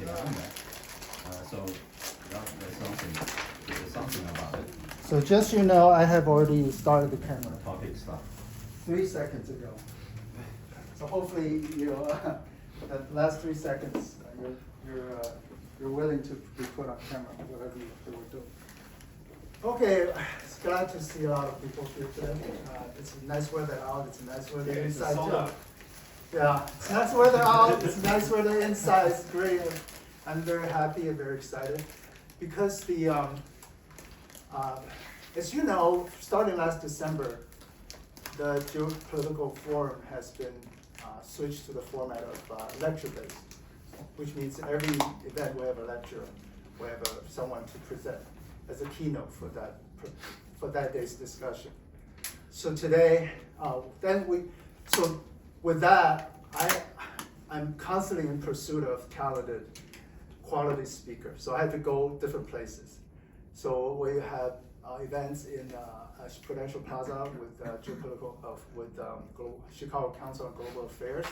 behind that. So there's something about it. So just so you know, I have already started the camera Topic stuff. 3 seconds ago. So hopefully, that last 3 seconds, you're willing to be put on camera, whatever you will do. Okay, it's glad to see a lot of people here today. It's nice weather out. It's nice weather inside too. Yeah, it's nice weather out. It's nice weather inside. It's great. I'm very happy and very excited because as you know, starting last December, the Geopolitical Forum has been switched to the format of lecture-based, which means every event we have a lecture, we have someone to present as a keynote for that day's discussion. So today, so with that, I'm constantly in pursuit of talented, quality speakers. So I had to go different places. So we have events in Prudential Plaza with Chicago Council on Global Affairs.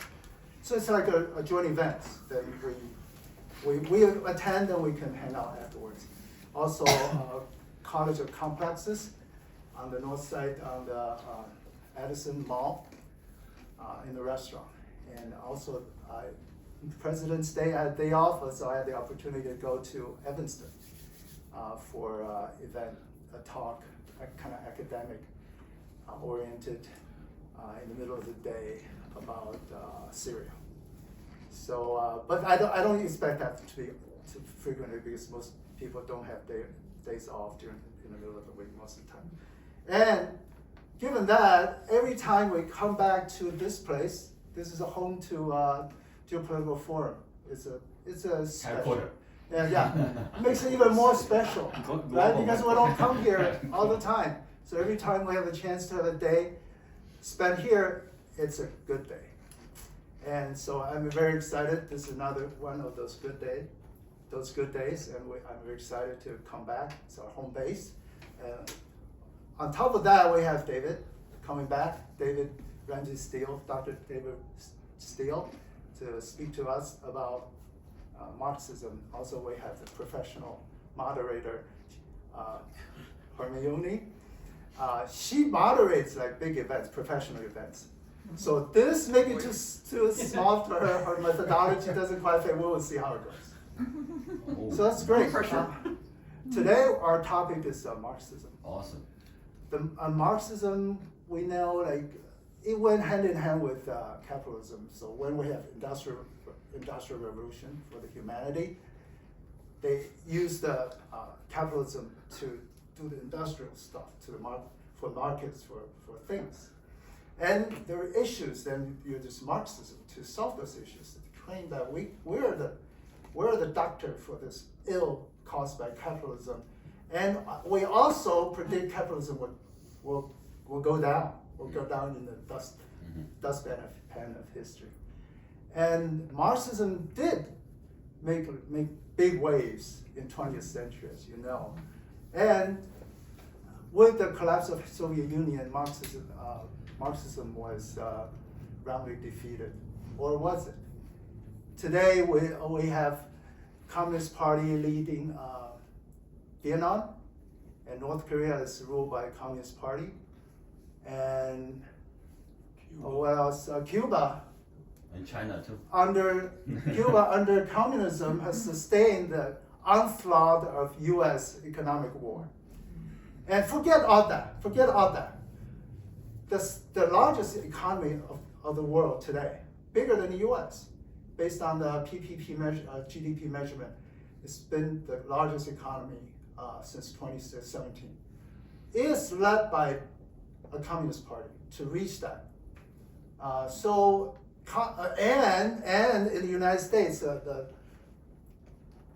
So it's like a joint event that we attend and we can hang out afterwards. Also, College of Complexes on the north side on the Edison Mall in the restaurant. And also, President's Day, I had a day off, so I had the opportunity to go to Evanston for a talk, kind of academic oriented in the middle of the day about Syria. So, but I don't expect that to be too frequently because most people don't have days off in the middle of the week most of the time. And given that, every time we come back to this place, this is a home to Geopolitical Forum. It's a special. Headquarters. Yeah, makes it even more special, right? Because we don't come here all the time. So every time we have a chance to have a day spent here, it's a good day. And so I'm very excited. This is another one of those good days, and I'm very excited to come back. It's our home base. On top of that, we have David coming back, Ramsay Steele, Dr. David Steele, to speak to us about Marxism. Also, we have the professional moderator, Hermione. She moderates like big events, professional events. So this may be too small for her. Her methodology doesn't quite fit. We will see how it goes. So that's great. Today, our topic is Marxism. Awesome. Marxism, we know, like it went hand in hand with capitalism. So when we have industrial revolution for the humanity, they used the capitalism to do the industrial stuff for markets for things. And there are issues. Then you use Marxism to solve those issues. To claim that we're the doctor for this ill caused by capitalism, and we also predict capitalism will go down. Will go down in the dustpan of history. And Marxism did make big waves in 20th century, as you know. And with the collapse of the Soviet Union, Marxism was roundly defeated, or was it? Today we have Communist Party leading Vietnam, and North Korea is ruled by Communist Party, and what else? Cuba. And China too. Cuba under communism has sustained the onslaught of U.S. economic war. And forget all that. The largest economy of the world today, bigger than the U.S., based on the PPP GDP measurement, it's been the largest economy since 2017. It is led by a communist party to reach that. And in the United States, the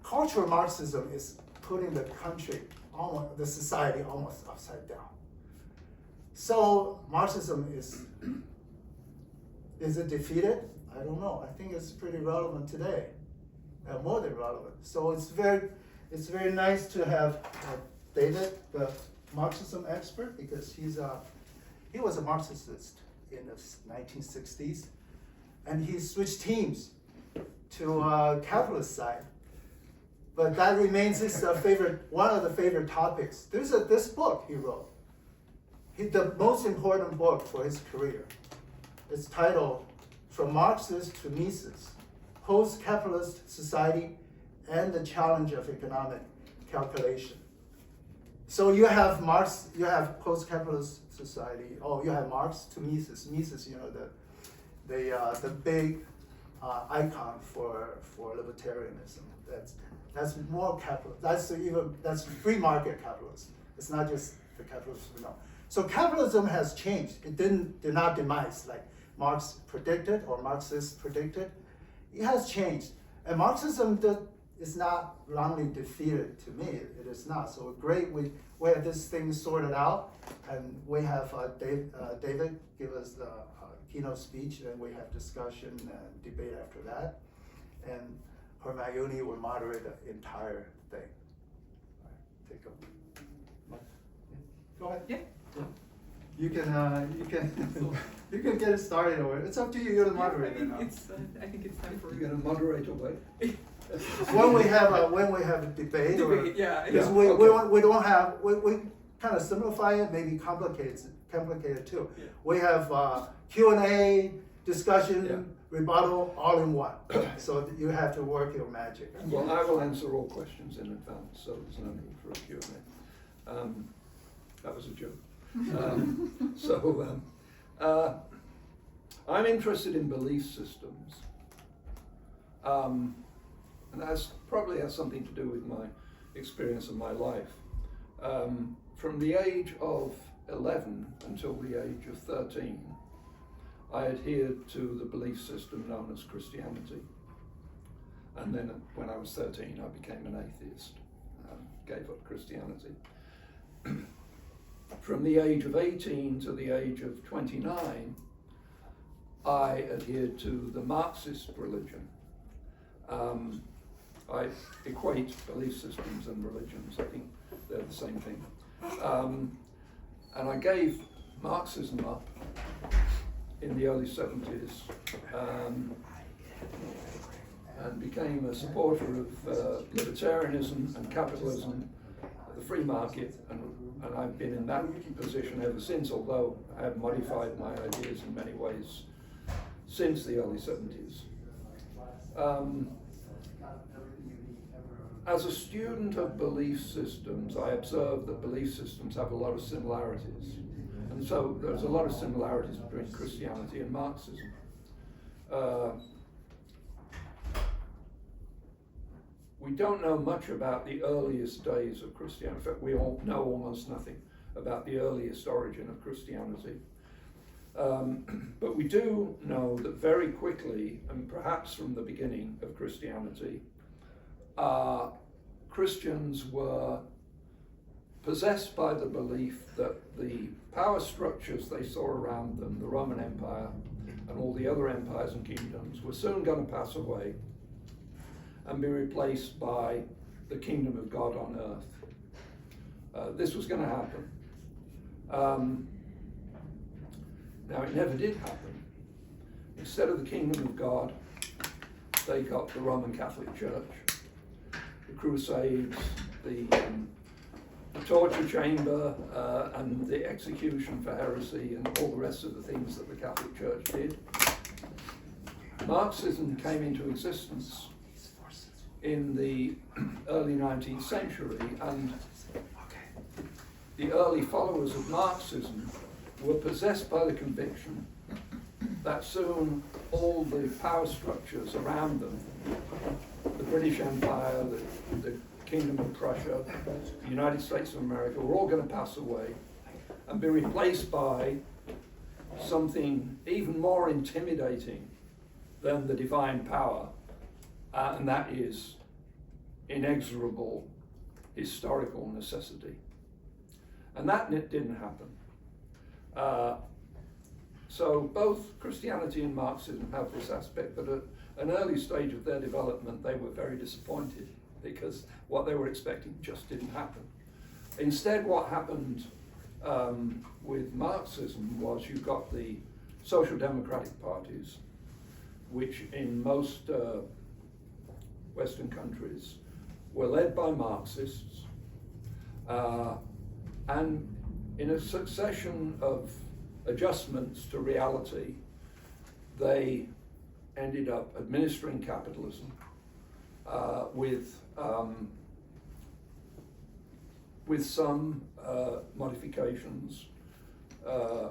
cultural Marxism is putting the the society almost upside down. So Marxism is it defeated? I don't know. I think it's pretty relevant today, more than relevant. So it's very nice to have David, the Marxism expert, because he was a Marxist in the 1960s, and he switched teams to capitalist side but that remains his one of the favorite topics. There's this book he wrote. The most important book for his career. It's titled From Marxist to Mises, Post-Capitalist Society and the Challenge of Economic Calculation. So you have Marx, you have post-capitalist society. Oh, you have Marx to Mises. Mises, you know, the big icon for libertarianism. That's more capital. That's free market capitalism. It's not just the capitalism we know. So capitalism has changed. It did not demise like Marx predicted or Marxists predicted. It has changed, and Marxism is not wrongly defeated to me. It is not. So great. We have this thing sorted out, and we have David give us the keynote speech, and we have discussion and debate after that, and Hermione will moderate the entire thing. All right, take a. Go ahead. Yeah. You can get it started, or it's up to you. You're the moderator now. I think it's time for. You're going to moderate away. when we have a debate, or yeah. because we don't have we kind of simplify it, maybe complicate it too. Yeah. We have Q&A, discussion, Yeah. rebuttal, all in one. So you have to work your magic. Well, I will answer all questions in advance, so there's no need for a Q&A. That was a joke. I'm interested in belief systems. And that probably has something to do with my experience of my life. From the age of 11 until the age of 13, I adhered to the belief system known as Christianity. And then when I was 13, I became an atheist, gave up Christianity. From the age of 18 to the age of 29, I adhered to the Marxist religion. I equate belief systems and religions. I think they're the same thing. And I gave Marxism up in the early 70s and became a supporter of libertarianism and capitalism, the free market, and I've been in that position ever since, although I have modified my ideas in many ways since the early 70s. As a student of belief systems, I observed that belief systems have a lot of similarities. And so there's a lot of similarities between Christianity and Marxism. We don't know much about the earliest days of Christianity. In fact, we all know almost nothing about the earliest origin of Christianity. But we do know that very quickly, and perhaps from the beginning of Christianity, Christians were possessed by the belief that the power structures they saw around them, the Roman Empire and all the other empires and kingdoms, were soon going to pass away and be replaced by the kingdom of God on earth. This was going to happen. Now, it never did happen. Instead of the kingdom of God, they got the Roman Catholic Church, the Crusades, the torture chamber, and the execution for heresy, and all the rest of the things that the Catholic Church did. Marxism came into existence in the early 19th century, and the early followers of Marxism were possessed by the conviction that soon all the power structures around them, the British Empire, the Kingdom of Prussia, the United States of America, were all going to pass away and be replaced by something even more intimidating than the divine power, and that is inexorable historical necessity. And that didn't happen. So both Christianity and Marxism have this aspect that at an early stage of their development they were very disappointed because what they were expecting just didn't happen. Instead, what happened with Marxism was you got the social democratic parties, which in most Western countries were led by Marxists, and in a succession of adjustments to reality, they ended up administering capitalism with some modifications,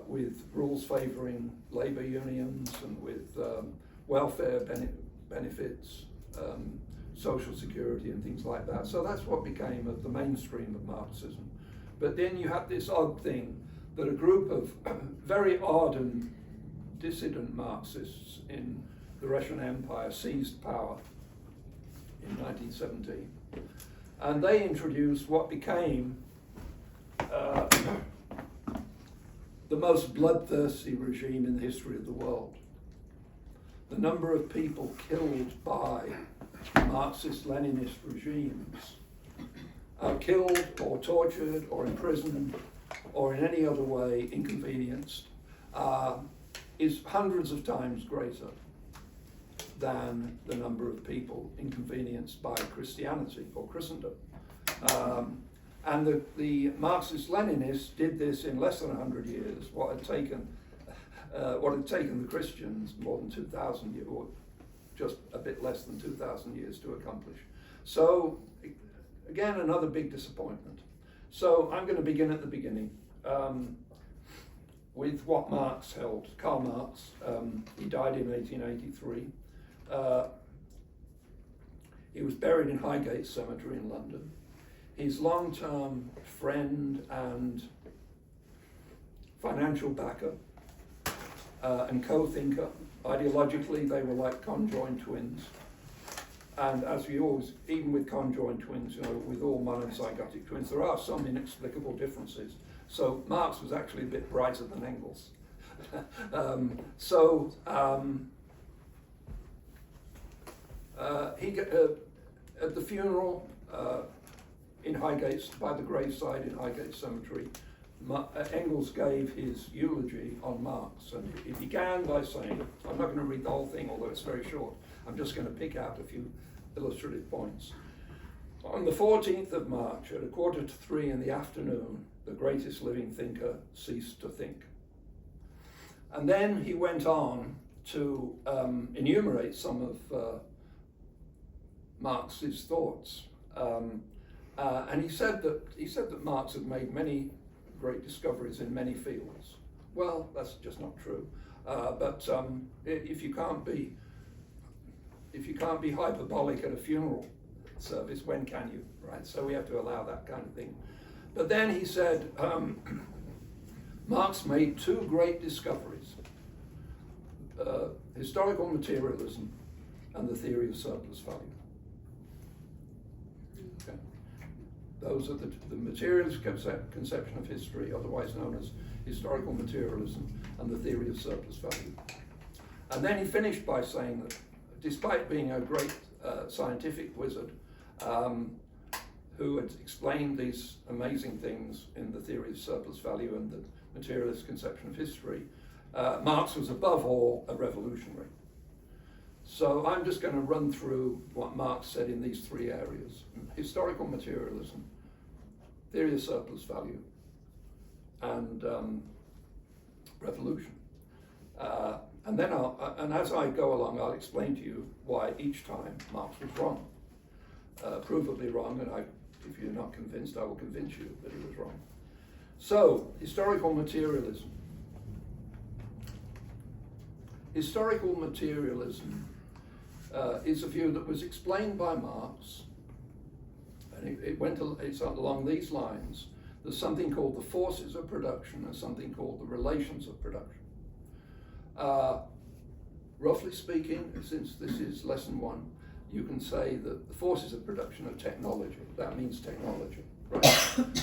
with rules favouring labour unions and with welfare benefits, social security and things like that. So that's what became of the mainstream of Marxism. But then you had this odd thing that a group of very ardent dissident Marxists in the Russian Empire seized power in 1917. And they introduced what became the most bloodthirsty regime in the history of the world. The number of people killed by Marxist-Leninist regimes, killed or tortured or imprisoned or in any other way inconvenienced, is hundreds of times greater than the number of people inconvenienced by Christianity or Christendom. And the Marxist-Leninists did this in less than 100 years, what had taken the Christians more than 2,000 years, or just a bit less than 2,000 years to accomplish. So, again, another big disappointment. So I'm going to begin at the beginning with what Marx held. Karl Marx, he died in 1883. He was buried in Highgate Cemetery in London. His long-term friend and financial backer and co-thinker, ideologically they were like conjoined twins. And as we always, even with conjoined twins, you know, with all monozygotic twins, there are some inexplicable differences. So Marx was actually a bit brighter than Engels. At the funeral in Highgate, by the graveside in Highgate Cemetery, Engels gave his eulogy on Marx, and he began by saying, I'm not going to read the whole thing, although it's very short. I'm just going to pick out a few illustrative points. On the 14th of March, at 2:45 in the afternoon, the greatest living thinker ceased to think. And then he went on to enumerate some of Marx's thoughts. And he said that Marx had made many great discoveries in many fields. Well, that's just not true. But if you can't be hyperbolic at a funeral service, when can you, right? So we have to allow that kind of thing. But then he said, Marx made two great discoveries, historical materialism and the theory of surplus value. Okay. Those are the materialist conception of history, otherwise known as historical materialism, and the theory of surplus value. And then he finished by saying that despite being a great scientific wizard who had explained these amazing things in the theory of surplus value and the materialist conception of history, Marx was above all a revolutionary. So I'm just going to run through what Marx said in these three areas: historical materialism, theory of surplus value, and revolution. And then as I go along, I'll explain to you why each time Marx was wrong, provably wrong, and if you're not convinced, I will convince you that he was wrong. So, historical materialism. Historical materialism is a view that was explained by Marx, and it's along these lines. There's something called the forces of production and something called the relations of production. Roughly speaking, since this is lesson 1, you can say that the forces of production are technology. That means technology, right?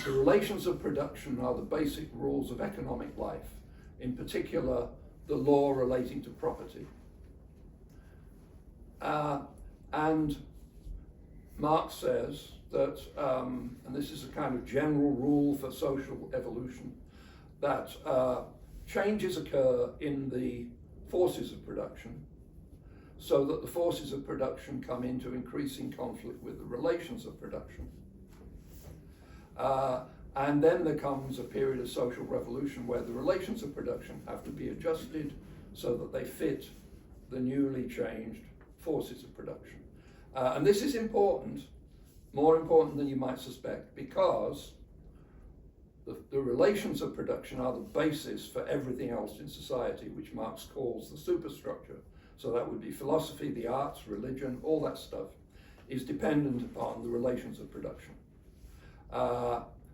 The relations of production are the basic rules of economic life, in particular, the law relating to property. And Marx says that, and this is a kind of general rule for social evolution, that changes occur in the forces of production so that the forces of production come into increasing conflict with the relations of production. And then there comes a period of social revolution where the relations of production have to be adjusted so that they fit the newly changed forces of production. And this is important, more important than you might suspect, because the relations of production are the basis for everything else in society, which Marx calls the superstructure. So that would be philosophy, the arts, religion, all that stuff is dependent upon the relations of production.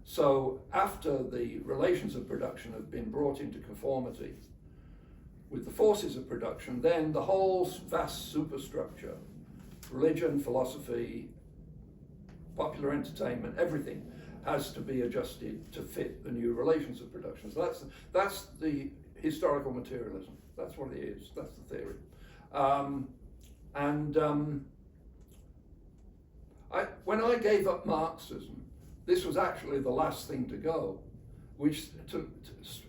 So after the relations of production have been brought into conformity with the forces of production, then the whole vast superstructure, religion, philosophy, popular entertainment, everything has to be adjusted to fit the new relations of production. So that's the historical materialism. That's what it is. That's the theory. When I gave up Marxism, this was actually the last thing to go, which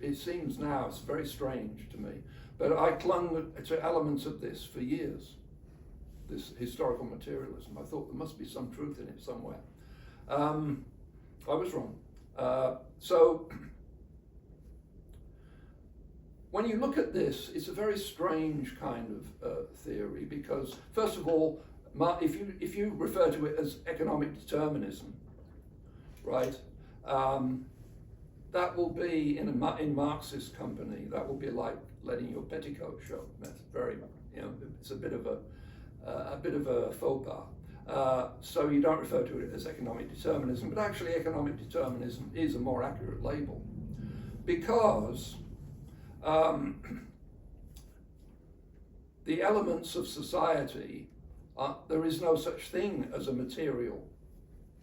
it seems now, it's very strange to me, but I clung to elements of this for years, this historical materialism. I thought there must be some truth in it somewhere. I was wrong. So when you look at this, it's a very strange kind of theory, because first of all, if you refer to it as economic determinism, right, that will be in Marxist company, that will be like letting your petticoat show. That's very, it's a bit of a faux pas. So you don't refer to it as economic determinism, but actually economic determinism is a more accurate label, because the elements of society, there is no such thing as a material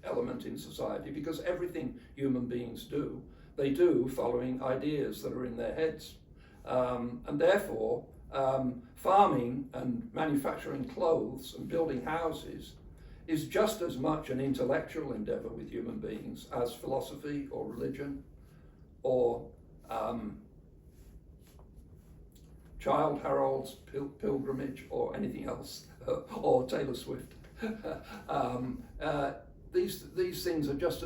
element in society, because everything human beings do, they do following ideas that are in their heads. And therefore, farming and manufacturing clothes and building houses is just as much an intellectual endeavor with human beings as philosophy or religion or Child Harold's pilgrimage or anything else, or Taylor Swift. These things are just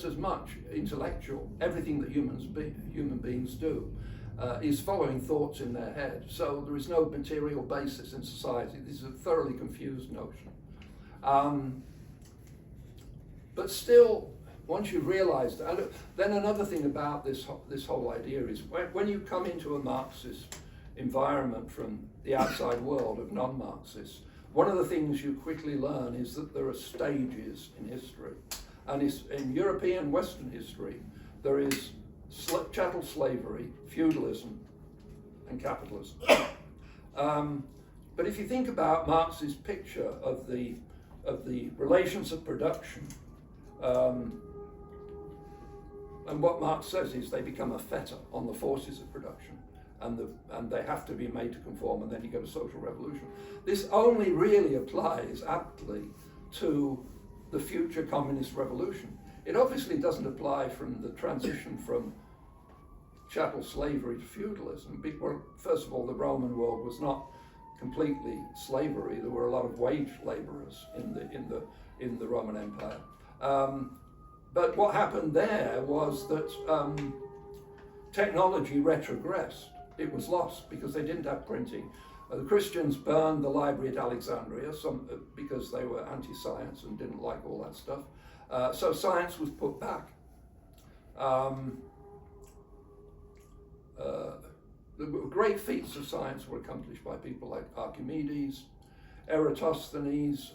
as much intellectual. Everything that human beings do is following thoughts in their head. So there is no material basis in society. This is a thoroughly confused notion. But still, once you realize that, then another thing about this whole idea is when you come into a Marxist environment from the outside world of non-Marxists, one of the things you quickly learn is that there are stages in history. And in European Western history, there is chattel slavery, feudalism, and capitalism. But if you think about Marx's picture of the relations of production, and what Marx says is they become a fetter on the forces of production, and they have to be made to conform, and then you get a social revolution. This only really applies aptly to the future communist revolution. It obviously doesn't apply from the transition from chattel slavery to feudalism. Well, first of all, the Roman world was not completely slavery. There were a lot of wage laborers in the Roman Empire. But what happened there was that technology retrogressed. It was lost because they didn't have printing. The Christians burned the library at Alexandria, because they were anti-science and didn't like all that stuff. So science was put back. The great feats of science were accomplished by people like Archimedes. Eratosthenes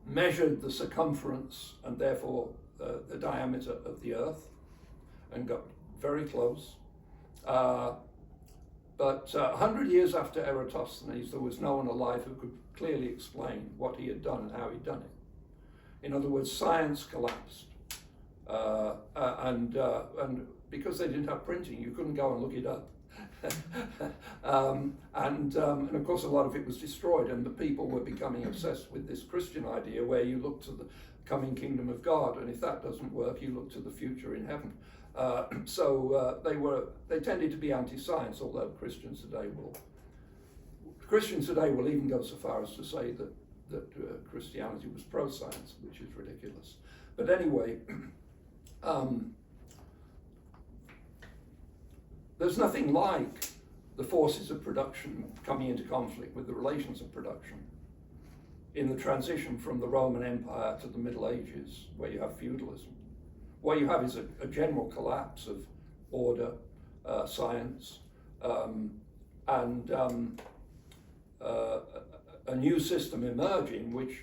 measured the circumference and therefore the diameter of the Earth and got very close. But 100 years after Eratosthenes, there was no one alive who could clearly explain what he had done and how he'd done it. In other words, science collapsed. And because they didn't have printing, you couldn't go and look it up. And of course, a lot of it was destroyed, and the people were becoming obsessed with this Christian idea where you look to the coming kingdom of God, and if that doesn't work, you look to the future in heaven. So they tended to be anti-science, although Christians Christians today will even go so far as to say that Christianity was pro-science, which is ridiculous. But anyway, there's nothing like the forces of production coming into conflict with the relations of production in the transition from the Roman Empire to the Middle Ages, where you have feudalism. What you have is a general collapse of order, science, and a new system emerging, which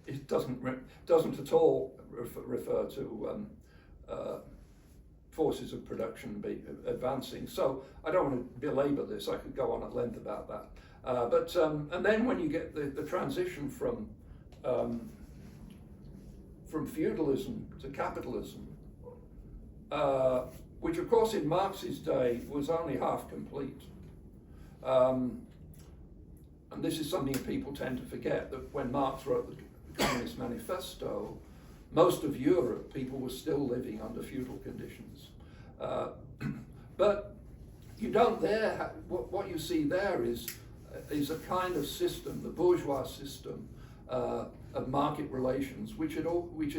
it doesn't at all refer to forces of production advancing. So I don't want to belabor this. I could go on at length about that. And then when you get the transition from feudalism to capitalism, which of course in Marx's day was only half complete. And this is something people tend to forget, that when Marx wrote the Communist Manifesto, most of Europe, people were still living under feudal conditions. But you don't there, what you see there is a kind of system, the bourgeois system of market relations, which had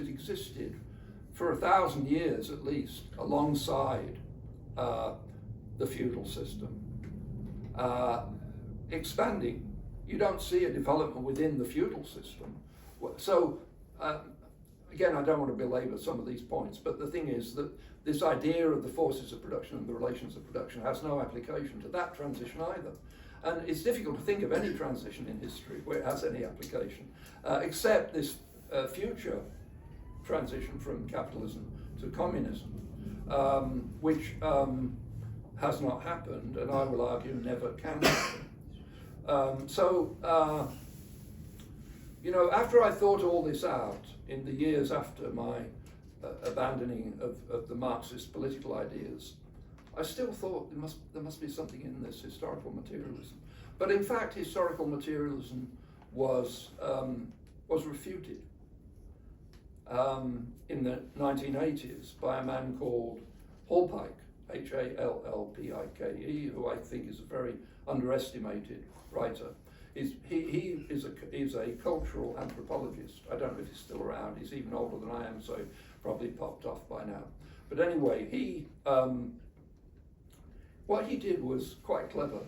existed for 1,000 years at least, alongside the feudal system, expanding. You don't see a development within the feudal system. So, again, I don't want to belabor some of these points, but the thing is that this idea of the forces of production and the relations of production has no application to that transition either. And it's difficult to think of any transition in history where it has any application, except this future transition from capitalism to communism, which has not happened, and I will argue never can happen. You know, after I thought all this out in the years after my abandoning of the Marxist political ideas, I still thought there must be something in this historical materialism. But in fact, historical materialism was refuted in the 1980s by a man called Hallpike, Hallpike, who I think is a very underestimated writer. He is a cultural anthropologist. I don't know if he's still around. He's even older than I am, so he probably popped off by now. But anyway, what he did was quite clever.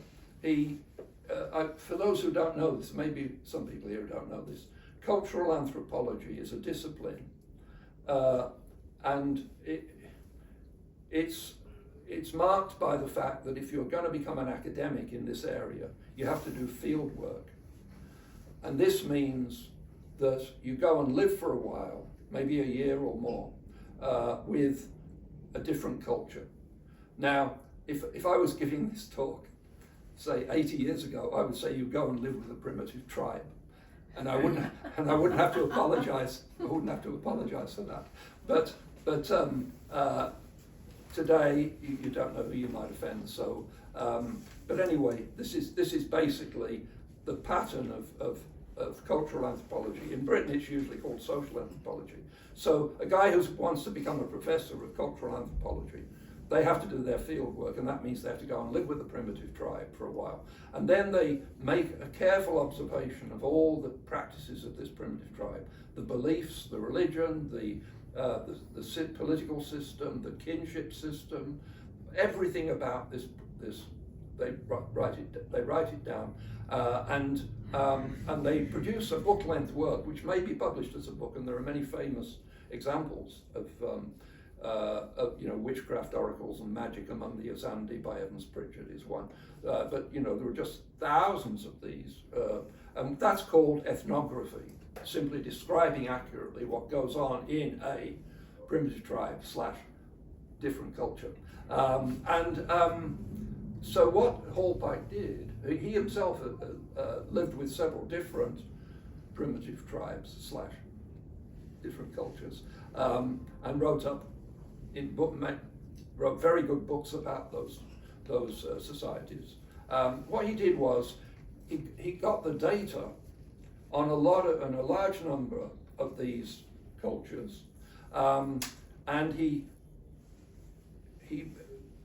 For those who don't know this, maybe some people here don't know this, cultural anthropology is a discipline, and it's marked by the fact that if you're going to become an academic in this area, you have to do field work. And this means that you go and live for a while, maybe a year or more, with a different culture. Now, if I was giving this talk, say 80 years ago, I would say you go and live with a primitive tribe. And I wouldn't have to apologize. I wouldn't have to apologize for that. But today you don't know who you might offend. So, but anyway, this is basically the pattern of cultural anthropology. In Britain, it's usually called social anthropology. So, a guy who wants to become a professor of cultural anthropology, they have to do their field work, and that means they have to go and live with the primitive tribe for a while. And then they make a careful observation of all the practices of this primitive tribe, the beliefs, the religion, the political system, the kinship system, everything about this they write it down, and they produce a book-length work which may be published as a book, and there are many famous examples of witchcraft, oracles, and magic among the Azandi by Evans Pritchard is one. But there are just thousands of these, and that's called ethnography, simply describing accurately what goes on in a primitive tribe / different culture. So what Hallpike did, he himself lived with several different primitive tribes / different cultures, and wrote very good books about those societies. What he did was he got the data on a large number of these cultures, and he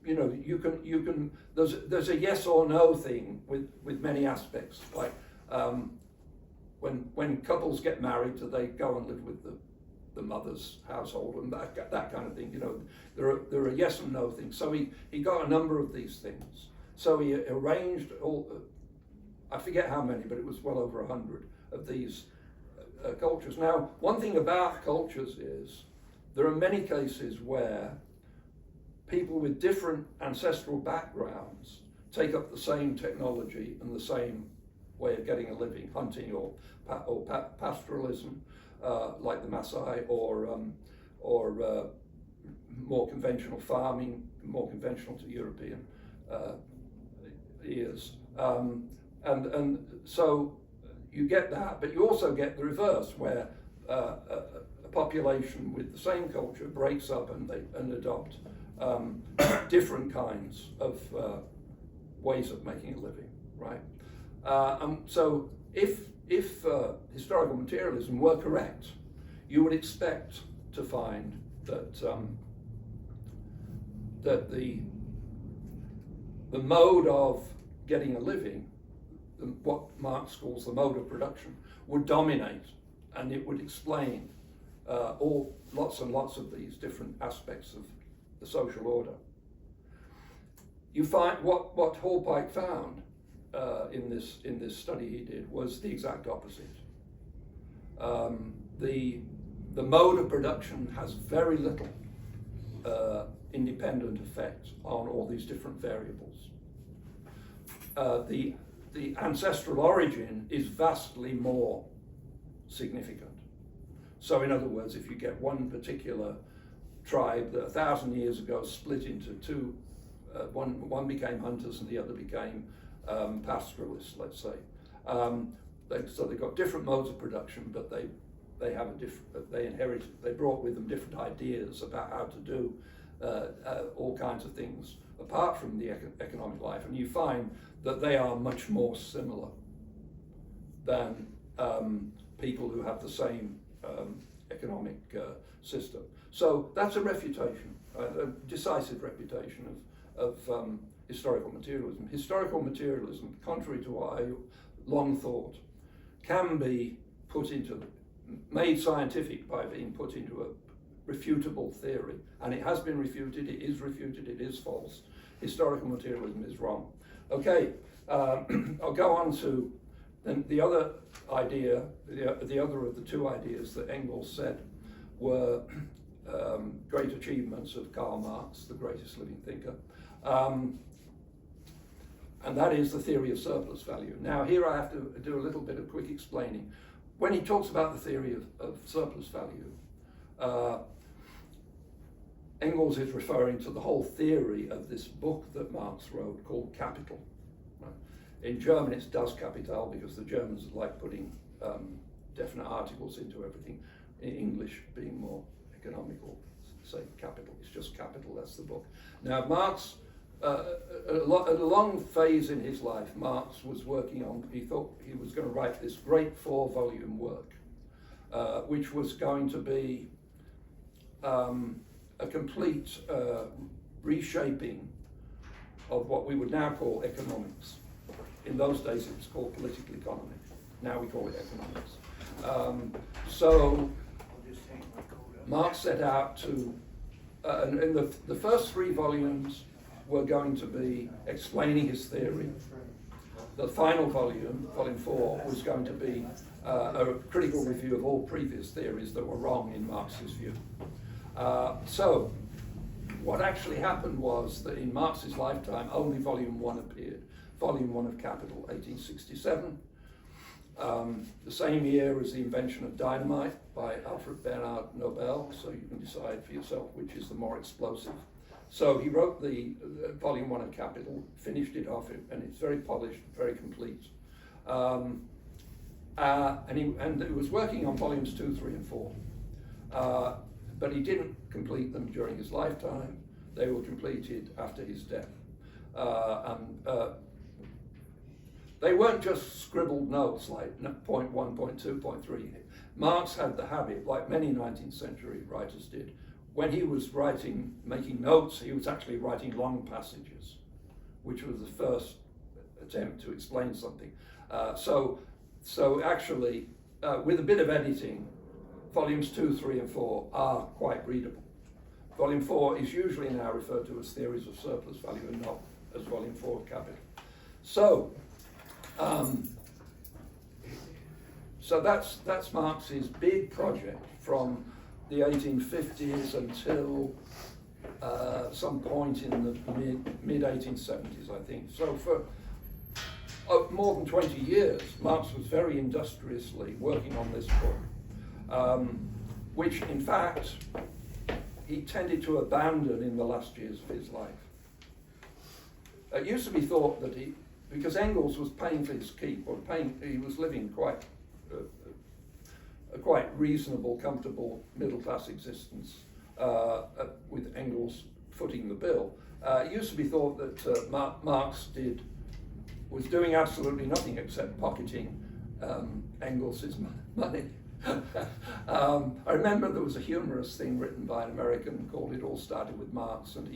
you know, you can. There's a yes or no thing with many aspects. Like when couples get married, do they go and live with the mother's household and that kind of thing? You know, there are yes and no things. So he got a number of these things. So he arranged all. I forget how many, but it was well over 100 of these cultures. Now, one thing about cultures is there are many cases where people with different ancestral backgrounds take up the same technology and the same way of getting a living, hunting or pastoralism, like the Maasai, or more conventional farming, more conventional to European ears. And so you get that, but you also get the reverse, where a population with the same culture breaks up and adopt different kinds of ways of making a living, right? So if historical materialism were correct, you would expect to find that that the mode of getting a living, what Marx calls the mode of production, would dominate, and it would explain lots and lots of these different aspects of the social order. You find what Hallpike found in this study he did was the exact opposite. The mode of production has very little independent effect on all these different variables. The ancestral origin is vastly more significant. So in other words, if you get one particular tribe that 1,000 years ago split into two, one became hunters and the other became pastoralists, let's say. So they've got different modes of production, but they have they brought with them different ideas about how to do all kinds of things apart from the economic life, and you find that they are much more similar than people who have the same economic system. So that's a refutation, a decisive refutation of historical materialism. Historical materialism, contrary to what I long thought, can be made scientific by being put into a refutable theory, and it has been refuted, it is false. Historical materialism is wrong. Okay, I'll go on to then the other idea, the other of the two ideas that Engels said were great achievements of Karl Marx, the greatest living thinker. And that is the theory of surplus value. Now here I have to do a little bit of quick explaining. When he talks about the theory of surplus value, Engels is referring to the whole theory of this book that Marx wrote called Capital. In German it's Das Kapital, because the Germans like putting definite articles into everything. In English, being more economical, say capital. It's just capital, that's the book. Now Marx, at a long phase in his life, Marx was working on, he thought he was going to write this great 4-volume work, which was going to be a complete reshaping of what we would now call economics. In those days it was called political economy. Now we call it economics. So Marx set out to, and the first 3 volumes were going to be explaining his theory. The final volume, volume 4, was going to be a critical review of all previous theories that were wrong in Marx's view. So what actually happened was that in Marx's lifetime, only volume 1 appeared. Volume 1 of Capital, 1867. The same year as the invention of dynamite by Alfred Bernard Nobel, so you can decide for yourself which is the more explosive. So he wrote the volume 1 of Capital, finished it off, and it's very polished, very complete. And he was working on volumes 2, 3, and 4. But he didn't complete them during his lifetime. They were completed after his death. They weren't just scribbled notes like point 1, point 2, point 3. Marx had the habit, like many 19th century writers did, when he was making notes, he was actually writing long passages, which was the first attempt to explain something. So actually, with a bit of editing, volumes 2, 3, and 4 are quite readable. Volume 4 is usually now referred to as Theories of Surplus Value and not as Volume 4 of Capital. So that's Marx's big project from the 1850s until some point in the mid 1870s, I think. So for more than 20 years, Marx was very industriously working on this book, which in fact he tended to abandon in the last years of his life. It used to be thought that because Engels was paying for his keep, he was living quite a quite reasonable, comfortable middle-class existence with Engels footing the bill. It used to be thought that Marx was doing absolutely nothing except pocketing Engels' money. I remember there was a humorous thing written by an American called "It All Started with Marx," and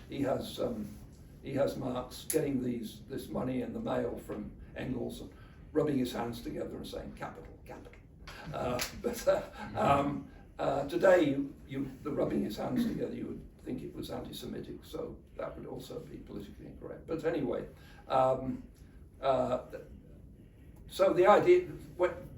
he has Marx getting this money in the mail from Engels and rubbing his hands together and saying "capital, capital." Today, the rubbing his hands together, you would think it was anti-Semitic, so that would also be politically incorrect. But anyway, so the idea,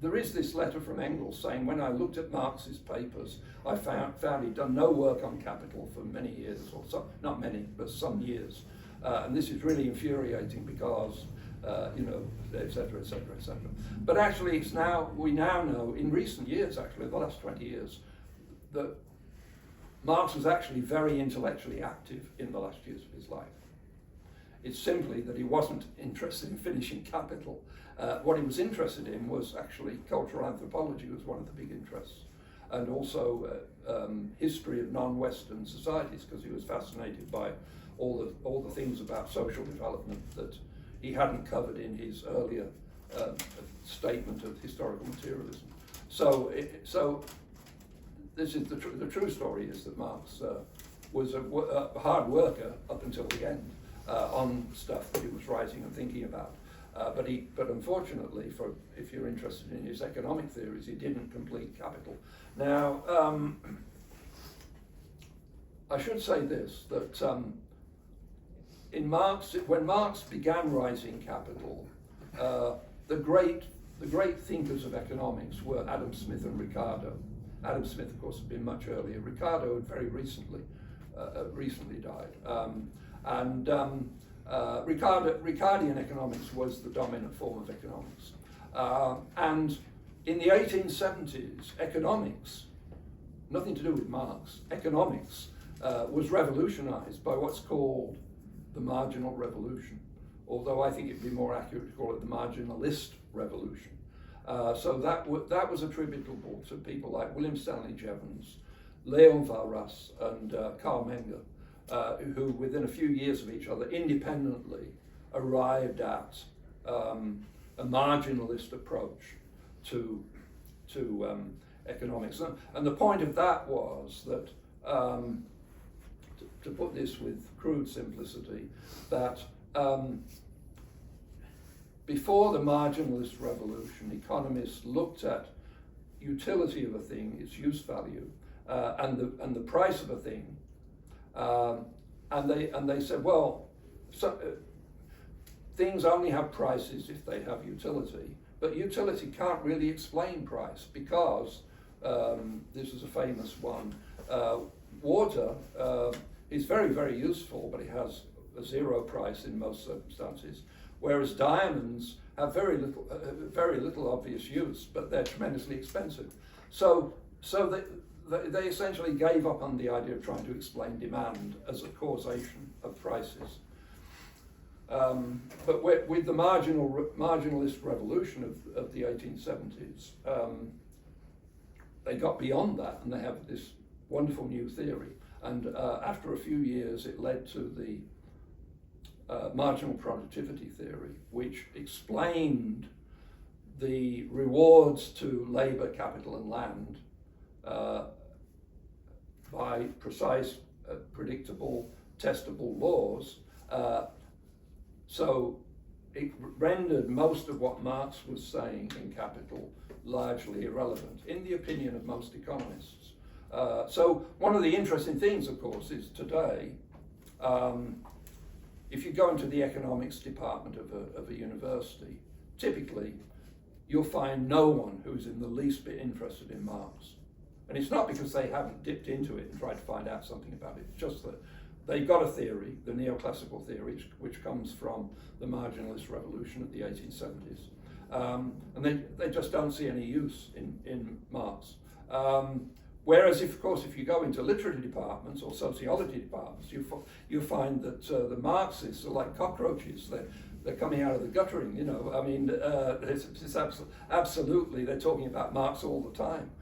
there is this letter from Engels saying, when I looked at Marx's papers, I found he'd done no work on capital for many years, or so, not many, but some years. And this is really infuriating because, et cetera, et cetera, et cetera. But actually, we now know, in recent years, actually, the last 20 years, that Marx was actually very intellectually active in the last years of his life. It's simply that he wasn't interested in finishing Capital. What he was interested in was actually cultural anthropology was one of the big interests, and also history of non-Western societies, because he was fascinated by all the things about social development that he hadn't covered in his earlier statement of historical materialism. So this is the true story is that Marx was a hard worker up until the end on stuff that he was writing and thinking about. But unfortunately, if you're interested in his economic theories, he didn't complete Capital. Now, I should say this, that when Marx began writing Capital, the great thinkers of economics were Adam Smith and Ricardo. Adam Smith, of course, had been much earlier. Ricardo had very recently died. Ricardian economics was the dominant form of economics. And in the 1870s, economics, nothing to do with Marx, economics was revolutionized by what's called the marginal revolution, although I think it'd be more accurate to call it the marginalist revolution. So that was attributable to people like William Stanley Jevons, Léon Walras, and Karl Menger, who within a few years of each other independently arrived at a marginalist approach to economics. And the point of that was that, to put this with crude simplicity, that before the marginalist revolution, economists looked at utility of a thing, its use value, and the price of a thing, and they said, well, things only have prices if they have utility, but utility can't really explain price because this is a famous one. Water is very, very useful, but it has a zero price in most circumstances. Whereas diamonds have very little obvious use, but they're tremendously expensive. So they essentially gave up on the idea of trying to explain demand as a causation of prices. But with the marginalist revolution of the 1870s, they got beyond that, and they have this wonderful new theory. And after a few years, it led to the marginal productivity theory, which explained the rewards to labor, capital, and land by precise, predictable, testable laws. So it rendered most of what Marx was saying in Capital largely irrelevant, in the opinion of most economists. So one of the interesting things, of course, is today, if you go into the economics department of a university, typically you'll find no one who's in the least bit interested in Marx. And it's not because they haven't dipped into it and tried to find out something about it, it's just that they've got a theory, the neoclassical theory, which comes from the marginalist revolution of the 1870s. And they just don't see any use in Marx. Whereas, of course, if you go into literature departments or sociology departments, you find that the Marxists are like cockroaches. They're coming out of the guttering, you know. I mean, it's absolutely, they're talking about Marx all the time.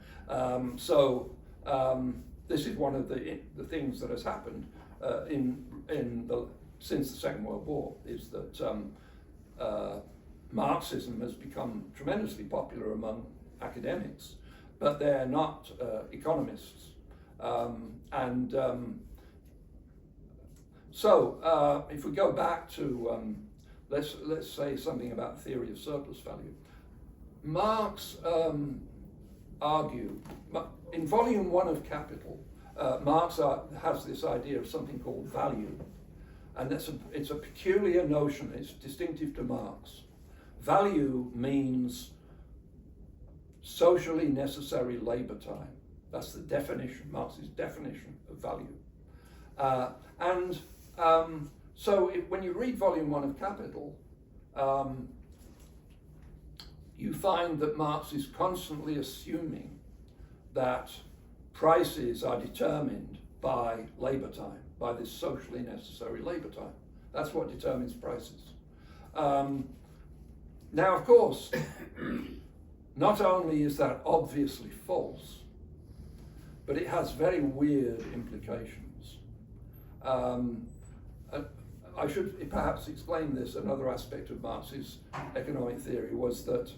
This is one of the things that has happened since the Second World War, is that Marxism has become tremendously popular among academics, but they're not economists. If we go back to, let's say something about the theory of surplus value. Marx argued, in volume 1 of Capital, Marx has this idea of something called value. And it's a peculiar notion, it's distinctive to Marx. Value means socially necessary labor time. That's the definition, Marx's definition of value. When you read volume 1 of Capital, you find that Marx is constantly assuming that prices are determined by labor time, by this socially necessary labor time. That's what determines prices. Now, of course, not only is that obviously false, but it has very weird implications. I should perhaps explain this. Another aspect of Marx's economic theory was that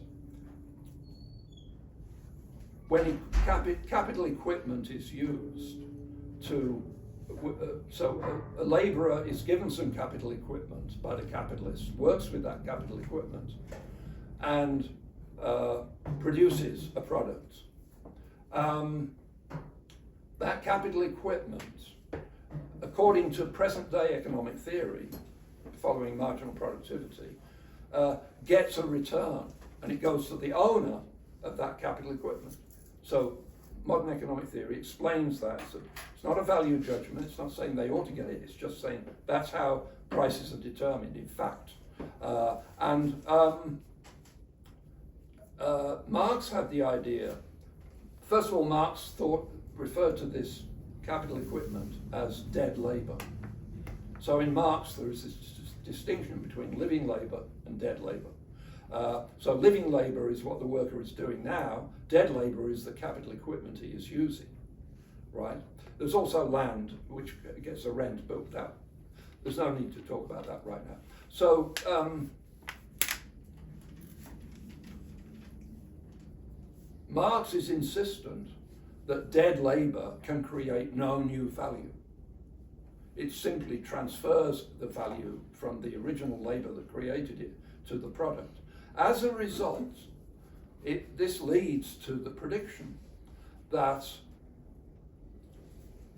when capital equipment is used a laborer is given some capital equipment by the capitalist, works with that capital equipment, and produces a product. That capital equipment, according to present-day economic theory, following marginal productivity, gets a return, and it goes to the owner of that capital equipment. So modern economic theory explains that. So it's not a value judgment, it's not saying they ought to get it, it's just saying that's how prices are determined, in fact. Marx had the idea, first of all, Marx referred to this capital equipment as dead labor. So in Marx there is this distinction between living labor and dead labor. So living labor is what the worker is doing now, dead labor is the capital equipment he is using, right? There's also land, which gets a rent, but there's no need to talk about that right now. So Marx is insistent that dead labor can create no new value. It simply transfers the value from the original labor that created it to the product. As a result, this leads to the prediction that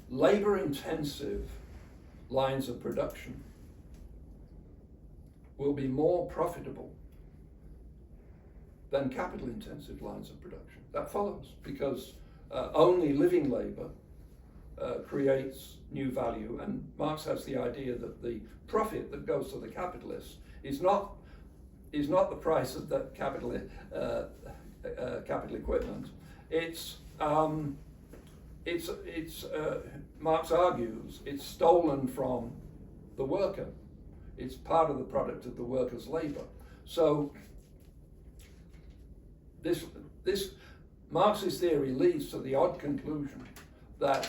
labor-intensive lines of production will be more profitable than capital-intensive lines of production. That follows, because only living labor creates new value, and Marx has the idea that the profit that goes to the capitalists is not the price of the capital equipment. Marx argues it's stolen from the worker. It's part of the product of the worker's labor. So this Marx's theory leads to the odd conclusion that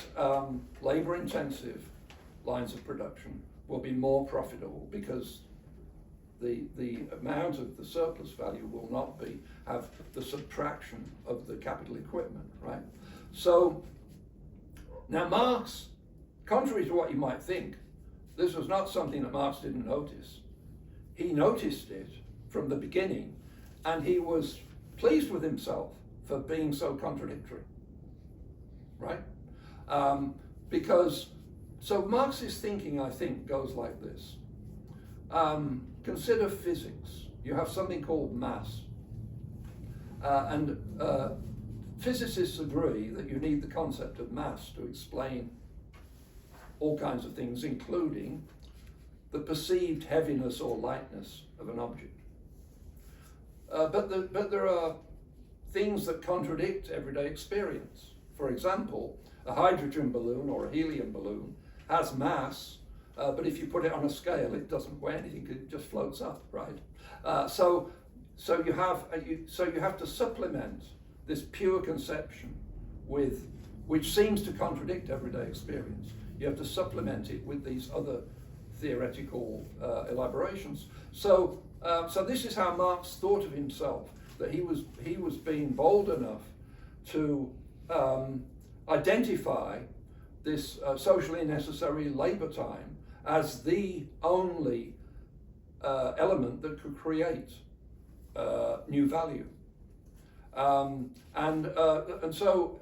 labor-intensive lines of production will be more profitable because the amount of the surplus value will not have the subtraction of the capital equipment, right? So Now Marx, contrary to what you might think, this was not something that Marx didn't notice. He noticed it from the beginning, and he was pleased with himself for being so contradictory, right? So Marx's thinking, I think, goes like this. Consider physics. You have something called mass. And physicists agree that you need the concept of mass to explain all kinds of things, including the perceived heaviness or lightness of an object. But there are things that contradict everyday experience. For example, a hydrogen balloon or a helium balloon has mass, but if you put it on a scale, it doesn't weigh anything, it just floats up, right? So you have to supplement this pure conception with, which seems to contradict everyday experience. You have to supplement it with these other theoretical elaborations. So this is how Marx thought of himself, that he was being bold enough to identify this socially necessary labor time as the only element that could create new value. And so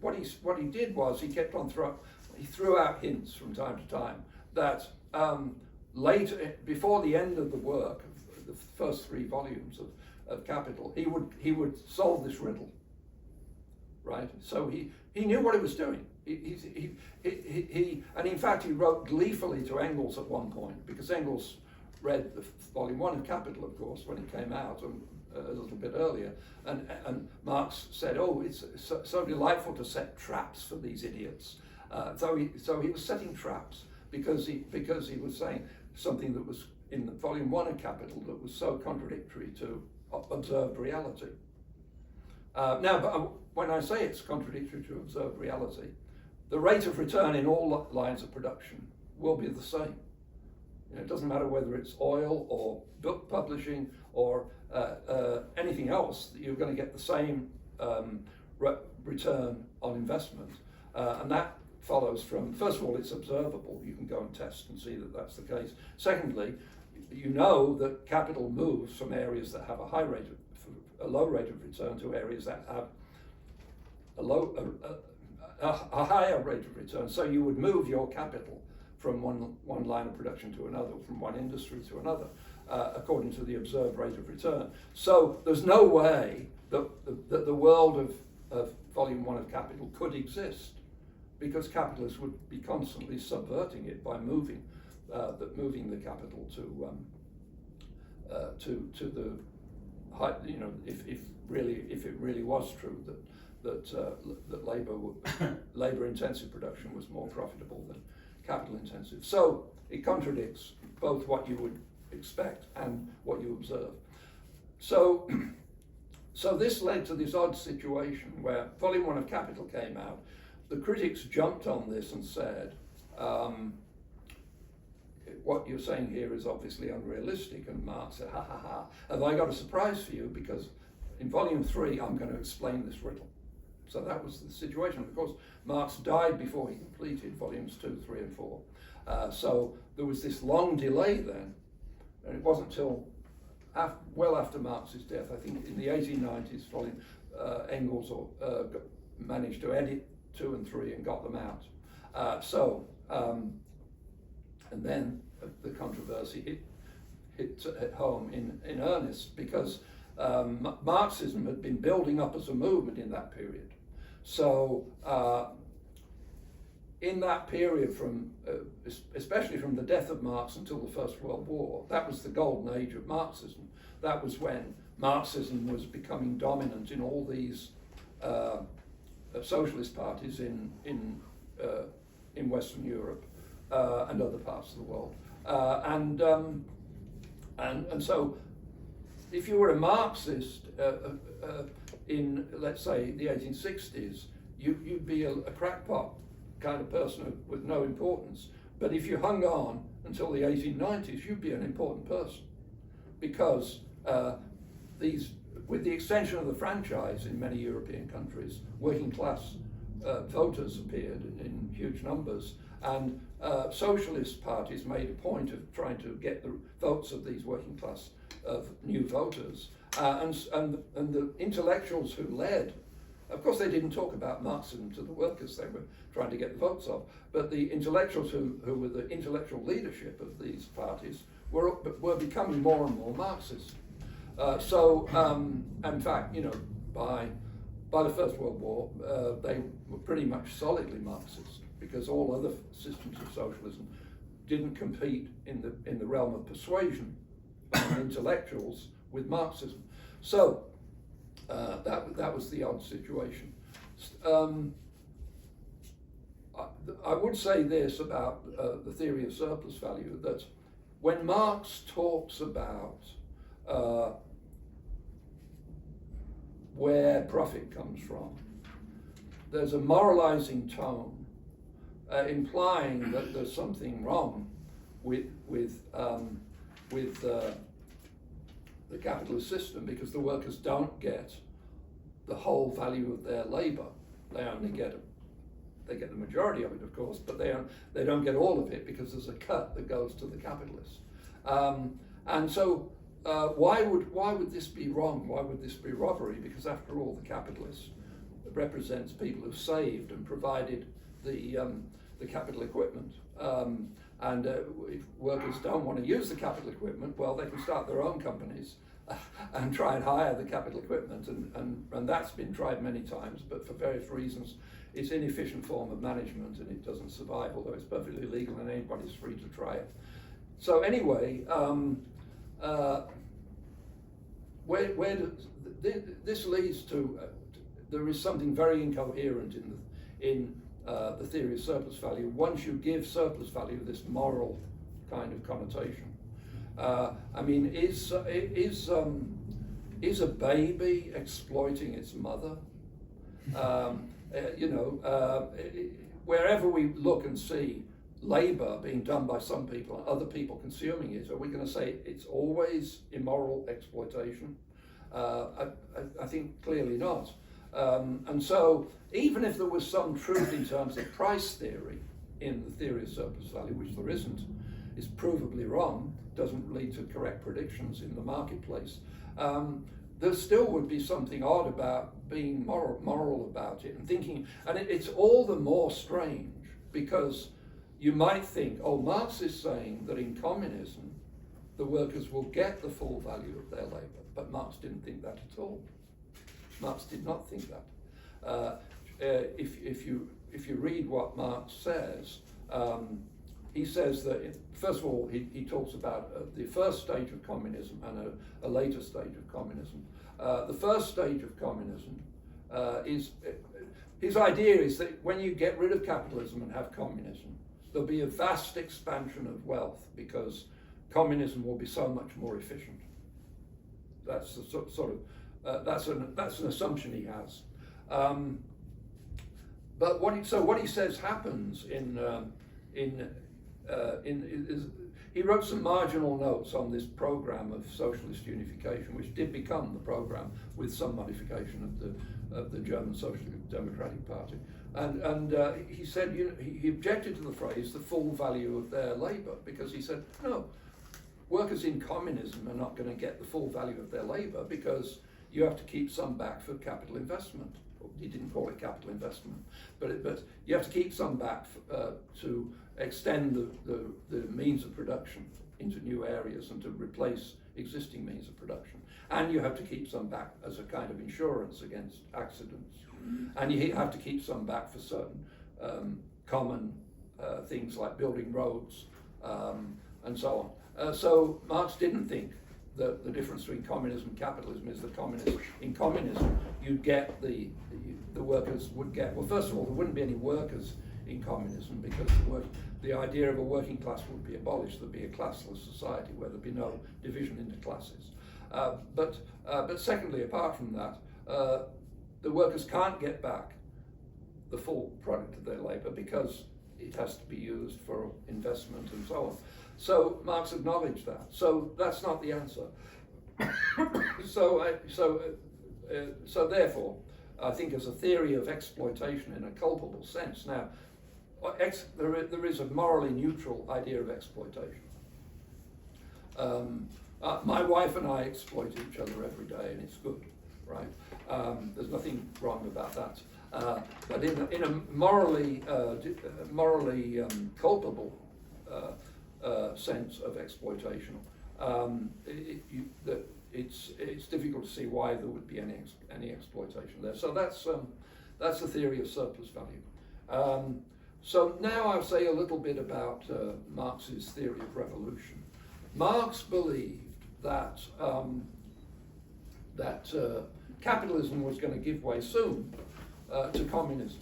what he did was he kept on he threw out hints from time to time that later, before the end of the work, of the first 3 volumes of Capital, he would solve this riddle, right? So he knew what he was doing. And in fact he wrote gleefully to Engels at one point, because Engels read the volume 1 of Capital, of course, when it came out, and a little bit earlier, and Marx said, "Oh, it's so delightful to set traps for these idiots." So he was setting traps because he was saying something that was in the volume 1 of Capital that was so contradictory to observed reality. But when I say it's contradictory to observed reality, the rate of return in all lines of production will be the same. It doesn't matter whether it's oil or book publishing or anything else, you're going to get the same return on investment. And that follows from, first of all, it's observable. You can go and test and see that that's the case. Secondly, you know that capital moves from areas that have a low rate of return to areas that have a higher rate of return. So you would move your capital from one line of production to another, from one industry to another, according to the observed rate of return. So there's no way that the world of volume 1 of Capital could exist, because capitalists would be constantly subverting it by moving the capital to the high, if it really was true that labor intensive production was more profitable than capital intensive. So it contradicts both what you would expect and what you observe. So this led to this odd situation where volume 1 of Capital came out. The critics jumped on this and said, what you're saying here is obviously unrealistic, and Marx said, ha ha ha, have I got a surprise for you, because in volume 3 I'm going to explain this riddle. So that was the situation. Of course, Marx died before he completed volumes 2, 3 and 4. So there was this long delay then, and it wasn't until well after Marx's death, I think in the 1890s, Engels managed to edit 2 and 3 and got them out. And then the controversy hit home in earnest, because Marxism had been building up as a movement in that period. So in that period, especially from the death of Marx until the First World War, that was the golden age of Marxism. That was when Marxism was becoming dominant in all these socialist parties in Western Europe and other parts of the world. And so if you were a Marxist in, let's say, the 1860s, you'd be a crackpot kind of person with no importance. But if you hung on until the 1890s, you'd be an important person, because with the extension of the franchise in many European countries, working class voters appeared in huge numbers, and socialist parties made a point of trying to get the votes of these working class of new voters, and the intellectuals who led. Of course, they didn't talk about Marxism to the workers they were trying to get the votes of, but the intellectuals who were the intellectual leadership of these parties were becoming more and more Marxist. In fact, by the First World War, they were pretty much solidly Marxist, because all other systems of socialism didn't compete in the realm of persuasion of intellectuals with Marxism. So that was the odd situation. I would say this about the theory of surplus value, that when Marx talks about where profit comes from, there's a moralizing tone implying that there's something wrong with the capitalist system, because the workers don't get the whole value of their labor. They only get the majority of it, of course, but they don't get all of it, because there's a cut that goes to the capitalists. And so why would this be wrong? Why would this be robbery? Because after all, the capitalist represents people who saved and provided the capital equipment. If workers don't want to use the capital equipment, well, they can start their own companies and try and hire the capital equipment, and that's been tried many times, but for various reasons it's an inefficient form of management and it doesn't survive, although it's perfectly legal and anybody's free to try it. So anyway, this leads to there is something very incoherent in the theory of surplus value once you give surplus value this moral kind of connotation. I mean, is a baby exploiting its mother? Wherever we look and see labor being done by some people and other people consuming it, are we going to say it's always immoral exploitation? I think clearly not. And so even if there was some truth in terms of price theory in the theory of surplus value, which there isn't, is provably wrong, doesn't lead to correct predictions in the marketplace, there still would be something odd about being moral about it and thinking, and it's all the more strange because you might think, oh, Marx is saying that in communism the workers will get the full value of their labor, but Marx didn't think that at all. Marx did not think that. If you read what Marx says, he says that, first of all, he talks about the first stage of communism and a later stage of communism. The first stage of communism is, his idea is that when you get rid of capitalism and have communism, there'll be a vast expansion of wealth because communism will be so much more efficient. That's the sort of, that's an assumption he has. But what he says happens he wrote some marginal notes on this program of socialist unification, which did become the program with some modification of the German Social Democratic Party. And he said, he objected to the phrase "the full value of their labour," because he said, no, workers in communism are not going to get the full value of their labour because you have to keep some back for capital investment. He didn't call it capital investment, but you have to keep some back to extend the means of production into new areas and to replace existing means of production. And you have to keep some back as a kind of insurance against accidents. And you have to keep some back for certain common things like building roads and so on. So Marx didn't think that the difference between communism and capitalism is that in communism you'd get the workers would get, well, first of all, there wouldn't be any workers in communism because the idea of a working class would be abolished. There'd be a classless society where there'd be no division into classes. But secondly, apart from that, the workers can't get back the full product of their labour because it has to be used for investment and so on. So Marx acknowledged that. So that's not the answer. So therefore, I think, as a theory of exploitation in a culpable sense. Now, there is a morally neutral idea of exploitation. My wife and I exploit each other every day, and it's good, right? There's nothing wrong about that. But in a morally culpable sense of exploitation, it's difficult to see why there would be any exploitation there. So that's the theory of surplus value. So now I'll say a little bit about Marx's theory of revolution. Marx believed that capitalism was going to give way soon to communism.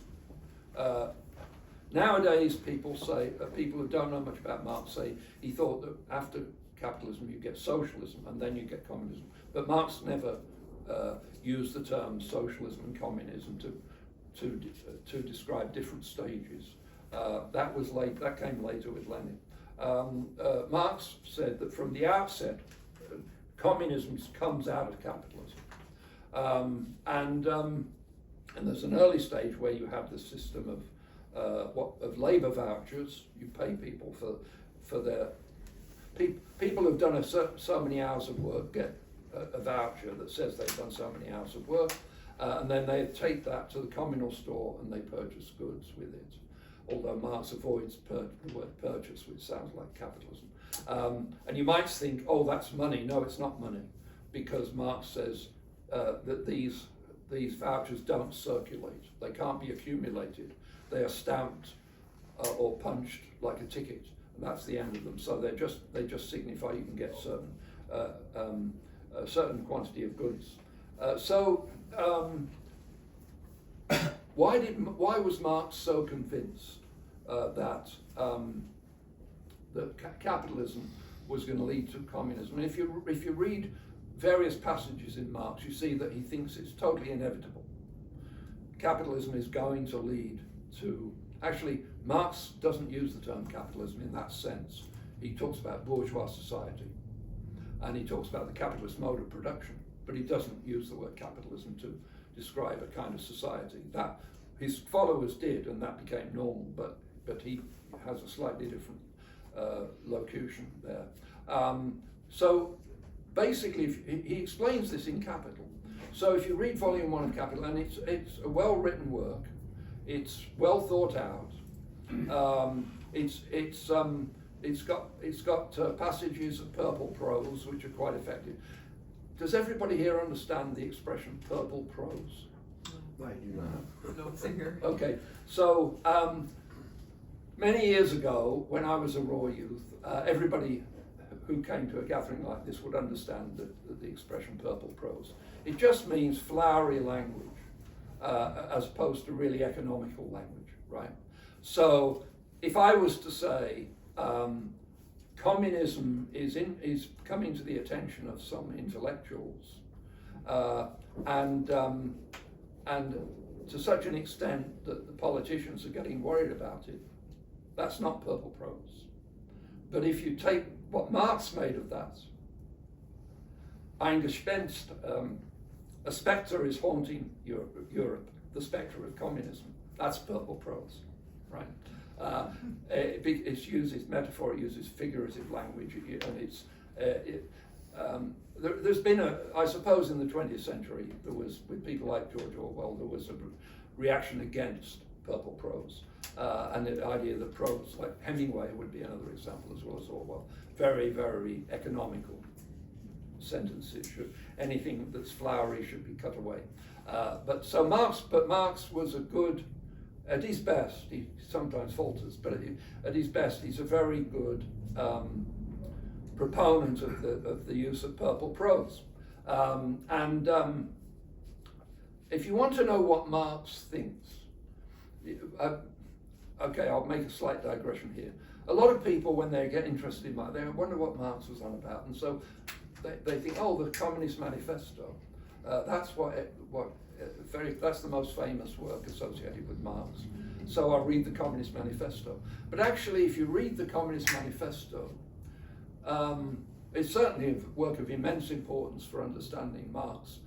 Nowadays, people who don't know much about Marx say he thought that after capitalism you get socialism and then you get communism. But Marx never used the terms socialism and communism to describe different stages. That came later with Lenin. Marx said that from the outset, communism comes out of capitalism, and there's an early stage where you have the system of labour vouchers. You pay people for their people who've done so many hours of work get a voucher that says they've done so many hours of work, and then they take that to the communal store and they purchase goods with it. Although Marx avoids the word purchase, which sounds like capitalism. And you might think, oh, that's money. No, it's not money, because Marx says that these vouchers don't circulate. They can't be accumulated. They are stamped or punched like a ticket, and that's the end of them. So they just signify you can get a certain quantity of goods. Why was Marx so convinced that capitalism was going to lead to communism? And if you read various passages in Marx, you see that he thinks it's totally inevitable. Capitalism is going to lead to... Actually, Marx doesn't use the term capitalism in that sense. He talks about bourgeois society, and he talks about the capitalist mode of production, but he doesn't use the word capitalism to describe a kind of society. That his followers did, and that became normal, but he has a slightly different locution there. So basically, he explains this in Capital. So if you read Volume 1 of Capital, and it's a well-written work, it's well thought out. It's got passages of purple prose which are quite effective. Does everybody here understand the expression purple prose? I do not. No singer. Okay, so many years ago, when I was a raw youth, everybody who came to a gathering like this would understand the expression purple prose. It just means flowery language, as opposed to really economical language, right? So if I was to say communism is coming to the attention of some intellectuals, and to such an extent that the politicians are getting worried about it, that's not purple prose. But if you take what Marx made of that, ein Gespenst, a spectre is haunting Europe, the spectre of communism, that's purple prose, right? It uses metaphor, it uses figurative language, and there's been I suppose in the 20th century, there was, with people like George Orwell, there was a reaction against purple prose, and the idea that prose, like Hemingway would be another example as well as Orwell, very, very economical sentences. Anything that's flowery should be cut away. But Marx was a good, at his best, he sometimes falters, but at his best, he's a very good proponent of the use of purple prose. If you want to know what Marx thinks, okay, I'll make a slight digression here. A lot of people, when they get interested in Marx, they wonder what Marx was on about, and so they think, oh, the Communist Manifesto. That's that's the most famous work associated with Marx. So I'll read the Communist Manifesto. But actually, if you read the Communist Manifesto, it's certainly a work of immense importance for understanding Marx.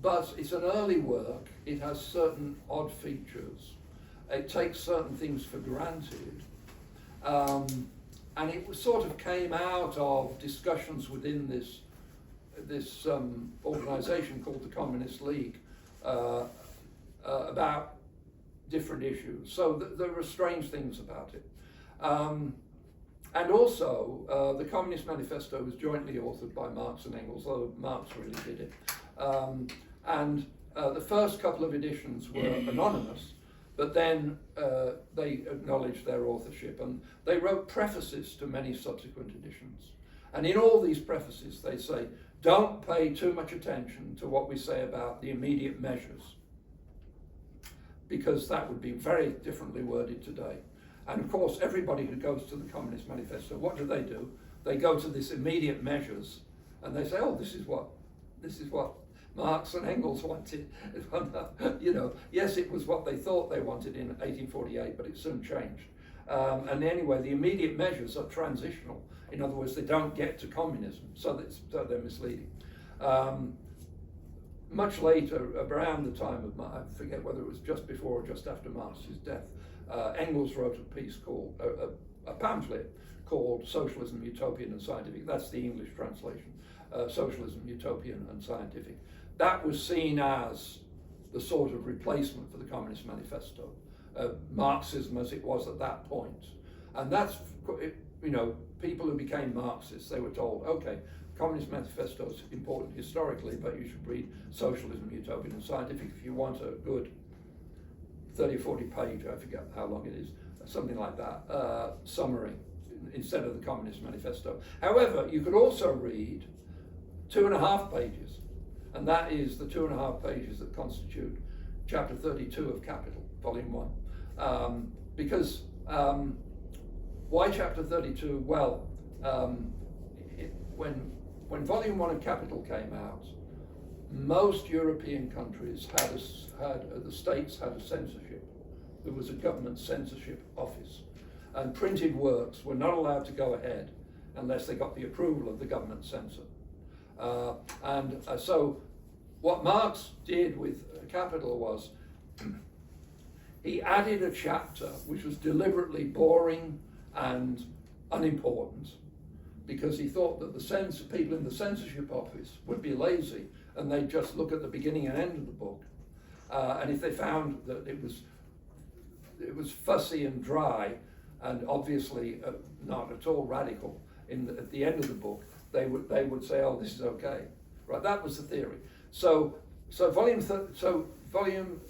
but it's an early work. It has certain odd features. It takes certain things for granted. And it sort of came out of discussions within this organisation called the Communist League about different issues. So there are strange things about it. And also, the Communist Manifesto was jointly authored by Marx and Engels, although Marx really did it. And the first couple of editions were anonymous, but then they acknowledged their authorship, and they wrote prefaces to many subsequent editions. And in all these prefaces, they say, don't pay too much attention to what we say about the immediate measures, because that would be very differently worded today. And of course, everybody who goes to the Communist Manifesto, what do? They go to this immediate measures, and they say, oh, this is what Marx and Engels wanted. You know, yes, it was what they thought they wanted in 1848, but it soon changed. And anyway, the immediate measures are transitional. In other words, they don't get to communism, so they're misleading. Much later, around the time of I forget whether it was just before or just after Marx's death, Engels wrote a piece called, a pamphlet called Socialism, Utopian and Scientific. That's the English translation, Socialism, Utopian and Scientific. That was seen as the sort of replacement for the Communist Manifesto, Marxism as it was at that point. And that's, you know, people who became Marxists, they were told, okay, Communist Manifesto is important historically, but you should read Socialism, Utopian and Scientific if you want a good 30 or 40 page, I forget how long it is, something like that, summary instead of the Communist Manifesto. However, you could also read 2.5 pages, and that is the 2.5 pages that constitute chapter 32 of Capital, volume 1. Because why chapter 32? Well, when volume 1 of Capital came out, most European countries the states had a censorship. There was a government censorship office, and printed works were not allowed to go ahead unless they got the approval of the government censor. So what Marx did with Capital was he added a chapter which was deliberately boring and unimportant, because he thought that the people in the censorship office would be lazy and they'd just look at the beginning and end of the book. And if they found that it was fussy and dry and obviously not at all radical at the end of the book, they would say, oh, this is okay. Right, that was the theory. So volume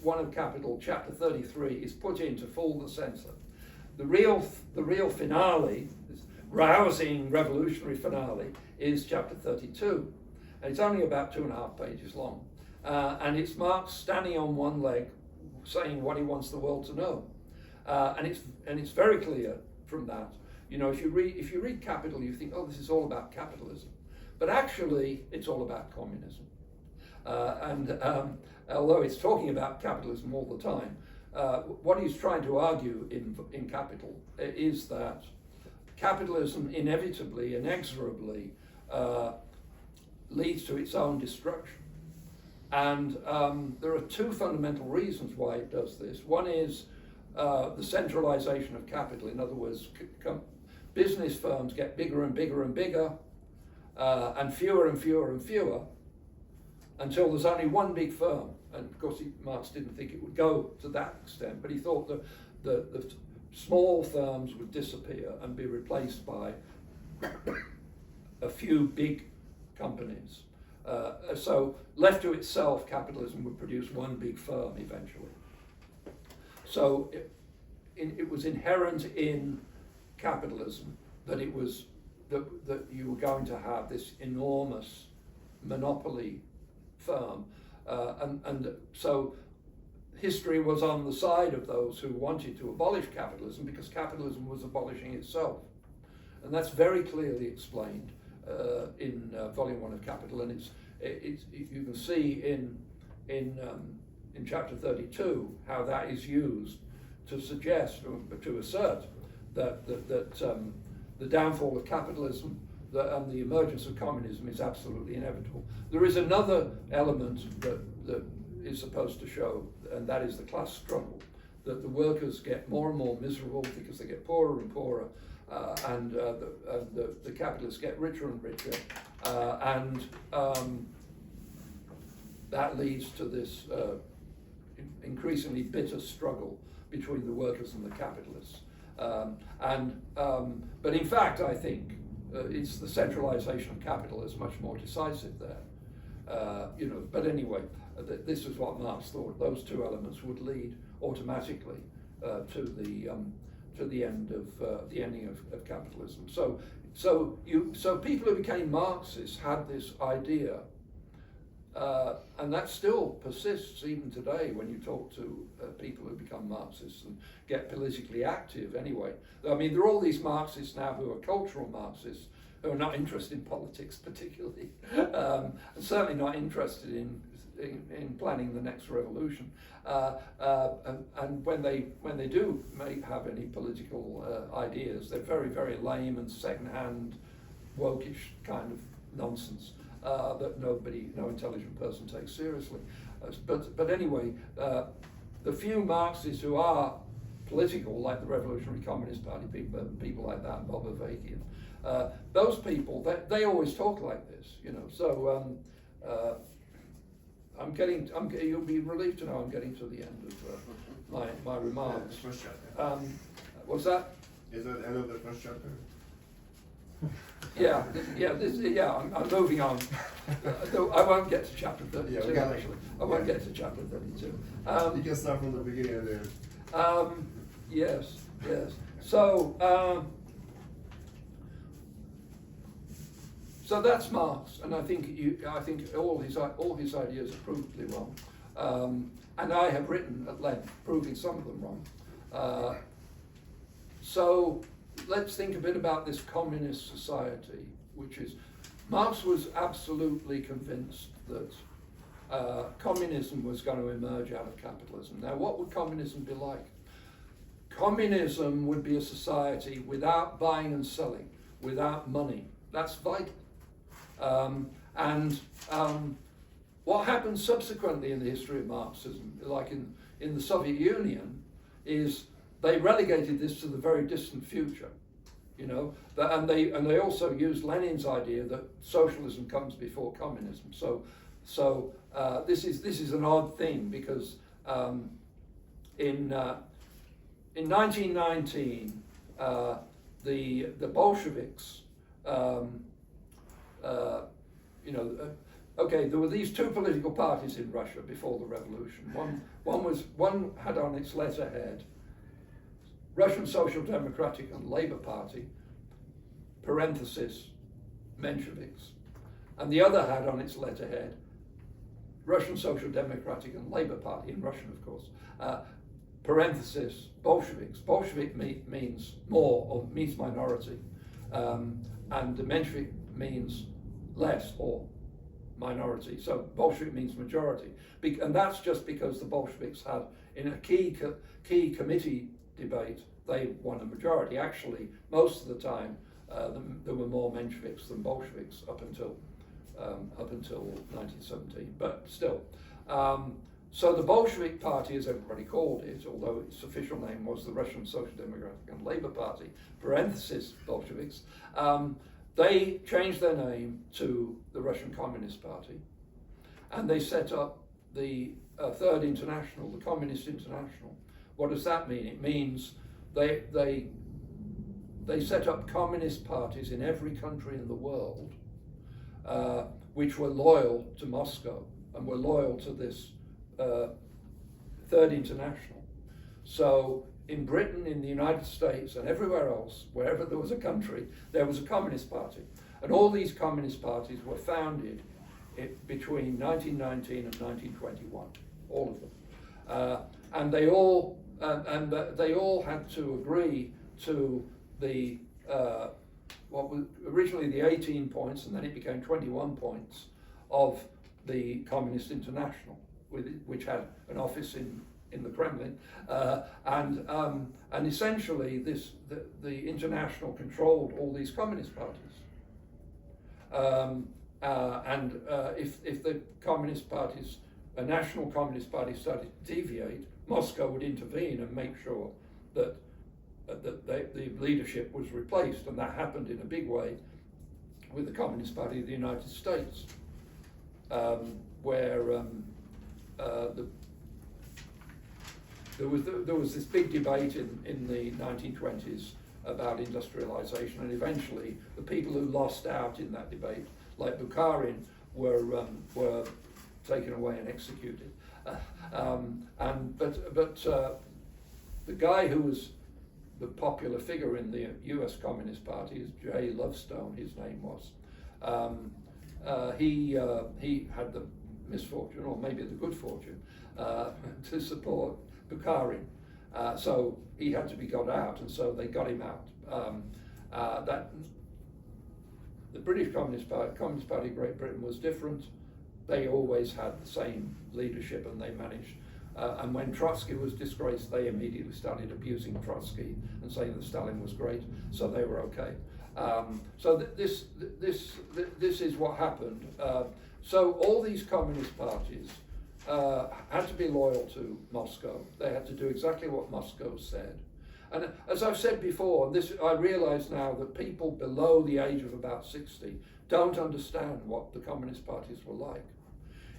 1 of Capital, chapter 33, is put in to fool the censor. The real finale, this rousing revolutionary finale, is chapter 32, and it's only about 2.5 pages long, and it's Marx standing on one leg, saying what he wants the world to know, and it's very clear from that. You know, if you read Capital, you think, oh, this is all about capitalism, but actually, it's all about communism. Although it's talking about capitalism all the time, what he's trying to argue in Capital is that capitalism inevitably, inexorably leads to its own destruction. And there are two fundamental reasons why it does this. One is the centralization of capital. In other words, business firms get bigger and bigger and bigger, and fewer and fewer and fewer, until there's only one big firm. And of course, Marx didn't think it would go to that extent, but he thought that the small firms would disappear and be replaced by a few big companies. So left to itself, capitalism would produce one big firm eventually. So it was inherent in capitalism that that you were going to have this enormous monopoly firm, and so history was on the side of those who wanted to abolish capitalism, because capitalism was abolishing itself, and that's very clearly explained in volume 1 of Capital, and it's you can see in chapter 32 how that is used to suggest or to assert that the downfall of capitalism and the emergence of communism is absolutely inevitable. There is another element that that is supposed to show, and that is the class struggle, that the workers get more and more miserable because they get poorer and poorer, and the capitalists get richer and richer, and that leads to this increasingly bitter struggle between the workers and the capitalists. But in fact, I think it's the centralization of capital is much more decisive there. But anyway, this is what Marx thought. Those two elements would lead automatically to the ending of capitalism. So people who became Marxists had this idea, and that still persists even today when you talk to people who become Marxists and get politically active anyway. I mean, there are all these Marxists now who are cultural Marxists who are not interested in politics particularly, and certainly not interested in planning the next revolution. And when they do have any political ideas, they're very, very lame and second-hand, wokish kind of nonsense that no intelligent person takes seriously. But anyway, the few Marxists who are political, like the Revolutionary Communist Party people like that, Bobovakian, those people, they always talk like this, So you'll be relieved to know I'm getting to the end of my remarks. The first chapter. What's that? Is that the end of the first chapter? I'm moving on. I won't get to chapter 32, Yeah, actually. I won't get to chapter 32. You can start from the beginning and then. Yes. So that's Marx, and I think all his ideas are provably wrong, and I have written at length proving some of them wrong. So let's think a bit about this communist society, which is, Marx was absolutely convinced that communism was going to emerge out of capitalism. Now, what would communism be like? Communism would be a society without buying and selling, without money. That's vital. What happened subsequently in the history of Marxism, like in the Soviet Union, is they relegated this to the very distant future, and they also used Lenin's idea that socialism comes before communism. So this is an odd thing, because in 1919 the Bolsheviks, there were these two political parties in Russia before the revolution. One had on its letterhead Russian Social Democratic and Labour Party, parenthesis, Mensheviks, and the other had on its letterhead Russian Social Democratic and Labour Party, in Russian of course, parenthesis, Bolsheviks. Bolshevik means more, or means minority, and the Menshevik means less or minority. So Bolshevik means majority, and that's just because the Bolsheviks had, in a key committee debate, they won a majority. Actually, most of the time, there were more Mensheviks than Bolsheviks up until 1917. But still, so the Bolshevik Party, as everybody called it, although its official name was the Russian Social Democratic and Labour Party, parenthesis Bolsheviks, they changed their name to the Russian Communist Party, and they set up the Third International, the Communist International. What does that mean? It means they set up communist parties in every country in the world, which were loyal to Moscow and were loyal to this Third International. So in Britain, in the United States, and everywhere else, wherever there was a country, there was a communist party. And all these communist parties were founded between 1919 and 1921, all of them. And they all had to agree to the what was originally the 18 points, and then it became 21 points of the Communist International, which had an office in the Kremlin, and essentially the International controlled all these communist parties. If the communist parties a national communist party started to deviate, Moscow would intervene and make sure that the leadership was replaced, and that happened in a big way with the Communist Party of the United States, where there was this big debate in the 1920s about industrialization, and eventually the people who lost out in that debate, like Bukharin, were taken away and executed. But the guy who was the popular figure in the U.S. Communist Party is J. Lovestone, his name was. He had the misfortune, or maybe the good fortune, to support Bukharin. So he had to be got out, and so they got him out. The British Communist Party of Great Britain was different. They always had the same leadership, and they managed. And when Trotsky was disgraced, they immediately started abusing Trotsky and saying that Stalin was great, so they were okay. This is what happened. So all these communist parties had to be loyal to Moscow. They had to do exactly what Moscow said. And as I've said before, I realise now that people below the age of about 60 don't understand what the communist parties were like.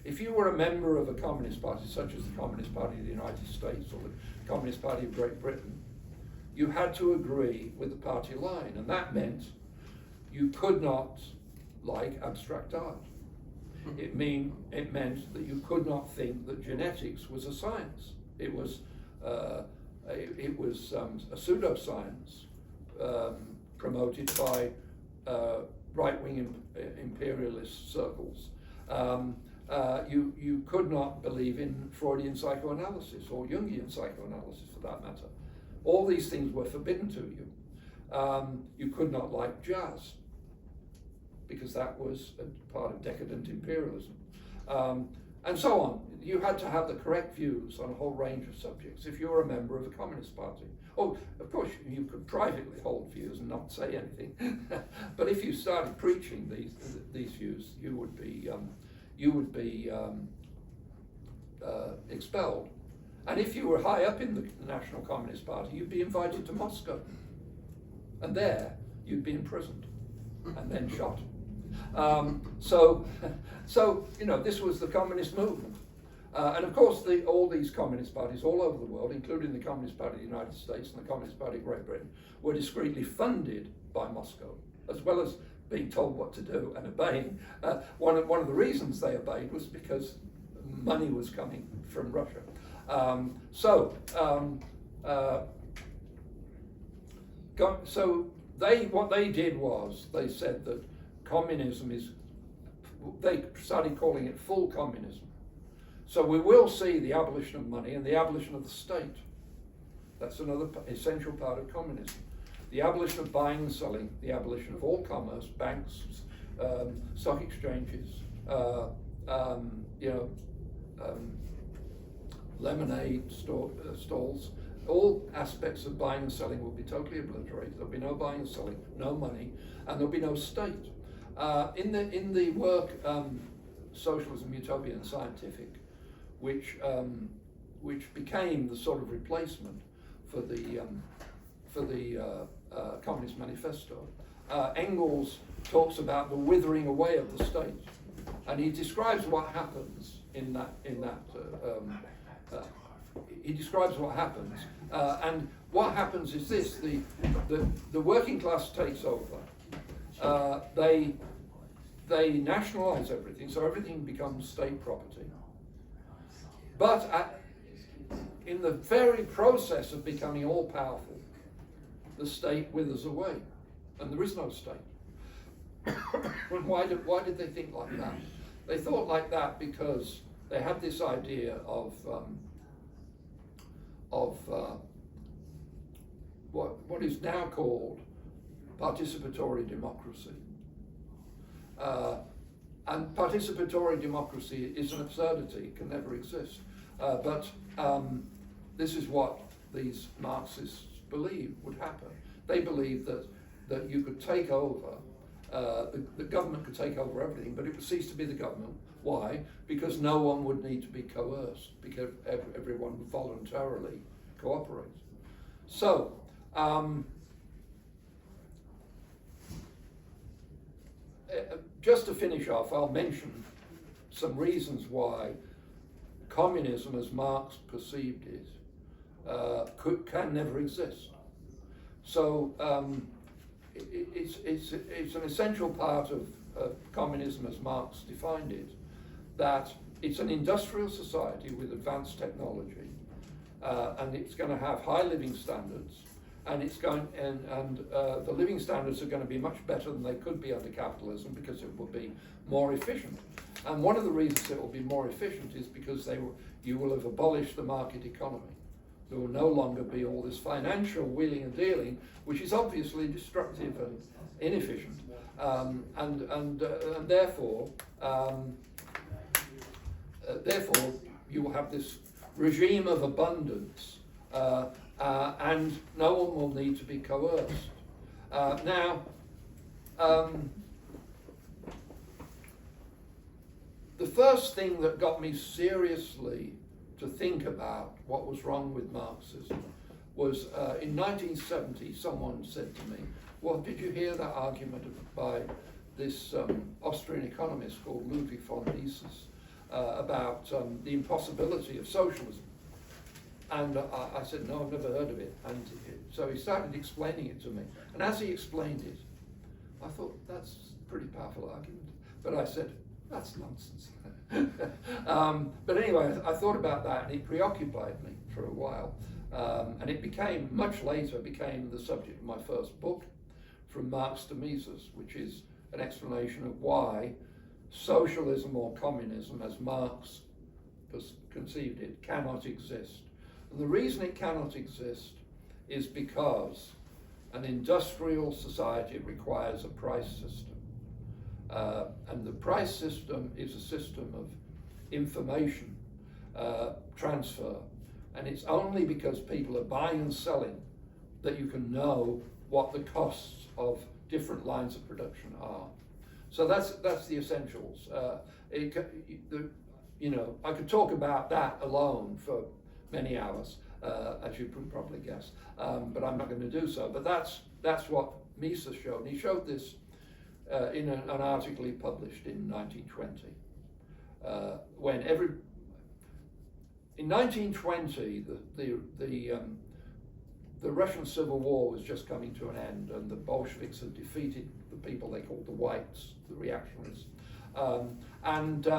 If you were a member of a communist party, such as the Communist Party of the United States or the Communist Party of Great Britain, you had to agree with the party line, and that meant you could not like abstract art. It meant that you could not think that genetics was a science. It was a pseudoscience promoted by right-wing imperialist circles. You could not believe in Freudian psychoanalysis or Jungian psychoanalysis, for that matter. All these things were forbidden to you. You could not like jazz, because that was a part of decadent imperialism. And so on. You had to have the correct views on a whole range of subjects if you were a member of a communist party. Oh, of course, you could privately hold views and not say anything. But if you started preaching these views, you would be expelled. And if you were high up in the National Communist Party, you'd be invited to Moscow. And there, you'd be imprisoned and then shot. So this was the communist movement. And of course, all these communist parties all over the world, including the Communist Party of the United States and the Communist Party of Great Britain, were discreetly funded by Moscow, as well as being told what to do and obeying. One of the reasons they obeyed was because money was coming from Russia. What they did was they said that communism they started calling it full communism. So we will see the abolition of money and the abolition of the state. That's another essential part of communism. The abolition of buying and selling, the abolition of all commerce, banks, stock exchanges, lemonade stalls. All aspects of buying and selling will be totally obliterated. There'll be no buying and selling, no money, and there'll be no state. In the work Socialism, Utopia and Scientific, which became the sort of replacement for the Communist Manifesto, Engels talks about the withering away of the state, and he describes what happens in that. He describes what happens, and what happens is this: the working class takes over. They nationalize everything, so everything becomes state property. But in the very process of becoming all powerful, the state withers away, and there is no state. And why did they think like that? They thought like that because they had this idea of what is now called participatory democracy. And participatory democracy is an absurdity, it can never exist. But this is what these Marxists believe would happen. They believe that you could take over the government could take over everything, but it would cease to be the government. Why? Because no one would need to be coerced, because everyone would voluntarily cooperate. So, just to finish off, I'll mention some reasons why communism, as Marx perceived it, can never exist. So it's an essential part of communism, as Marx defined it, that it's an industrial society with advanced technology, and it's going to have high living standards, and it's going the living standards are going to be much better than they could be under capitalism, because it will be more efficient. And one of the reasons it will be more efficient is because you will have abolished the market economy. There will no longer be all this financial wheeling and dealing, which is obviously destructive and inefficient, and therefore you will have this regime of abundance, and no one will need to be coerced. The first thing that got me seriously to think about what was wrong with Marxism was in 1970, someone said to me, well, did you hear that argument by this Austrian economist called Ludwig von Mises about the impossibility of socialism? And I said, no, I've never heard of it. And so he started explaining it to me. And as he explained it, I thought, that's a pretty powerful argument. But I said, that's nonsense. But anyway, I thought about that, and it preoccupied me for a while. And it became, much later, became the subject of my first book, From Marx to Mises, which is an explanation of why socialism or communism, as Marx conceived it, cannot exist. And the reason it cannot exist is because an industrial society requires a price system. And the price system is a system of information transfer. And it's only because people are buying and selling that you can know what the costs of different lines of production are. So that's the essentials. I could talk about that alone for many hours, as you can probably guess, but I'm not going to do so. But that's what Mises showed. He showed this in an article he published in 1920, when in 1920 the Russian Civil War was just coming to an end, and the Bolsheviks had defeated the people they called the Whites, the reactionaries, and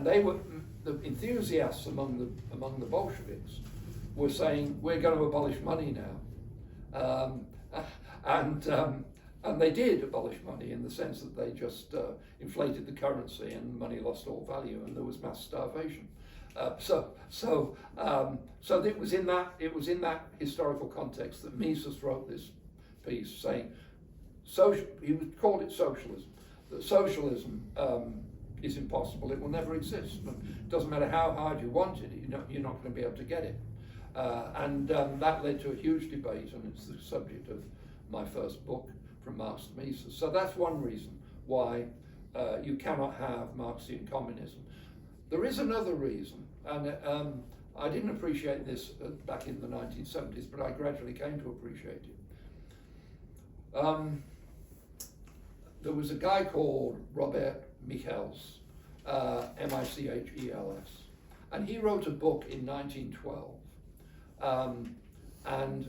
they were the enthusiasts among the Bolsheviks were saying, we're going to abolish money now, and they did abolish money in the sense that they just inflated the currency and money lost all value, and there was mass starvation. So it was in that historical context that Mises wrote this piece saying, he would call it socialism. That socialism is impossible; it will never exist. It doesn't matter how hard you want it; you're not going to be able to get it. And that led to a huge debate, and it's the subject of my first book, From Marx to Mises. So that's one reason why you cannot have Marxian communism. There is another reason, and I didn't appreciate this back in the 1970s, but I gradually came to appreciate it. There was a guy called Robert Michels, Michels, and he wrote a book in 1912. And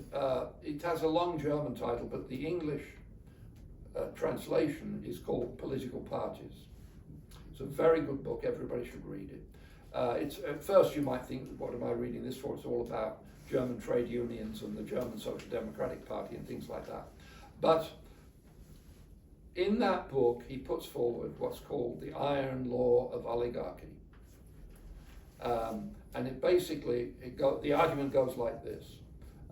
it has a long German title, but the English translation is called Political Parties. It's a very good book, everybody should read it. It's at first you might think, what am I reading this for? It's all about German trade unions and the German Social Democratic Party and things like that. But in that book, he puts forward what's called the iron law of oligarchy. And it basically, the argument goes like this.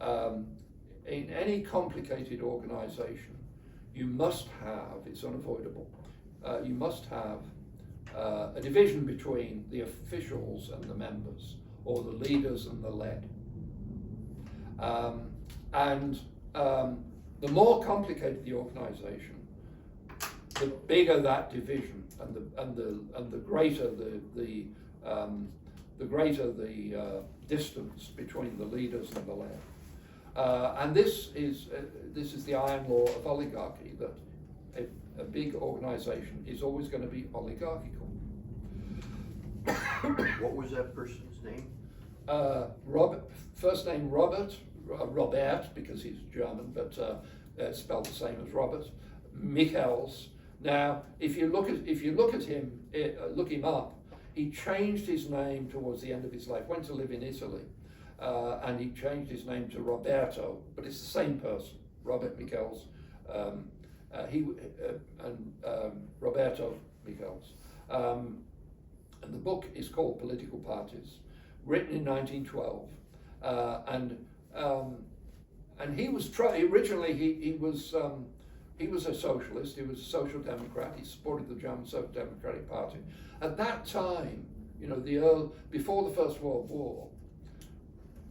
In any complicated organization, you must have, it's unavoidable, you must have a division between the officials and the members, or the leaders and the led. the more complicated the organisation, the bigger that division, and the greater the greater the distance between the leaders and the left. And this is the iron law of oligarchy, that a big organisation is always going to be oligarchical. What was that person's name? Robert, first name Robert, because he's German, but spelled the same as Robert. Michels. Now, if you look at him, look him up. He changed his name towards the end of his life. Went to live in Italy, and he changed his name to Roberto. But it's the same person, Robert Michels. Roberto Michels. And the book is called Political Parties, written in 1912, and he was originally he was a socialist. He was a social democrat. He supported the German Social Democratic Party. At that time, before the First World War,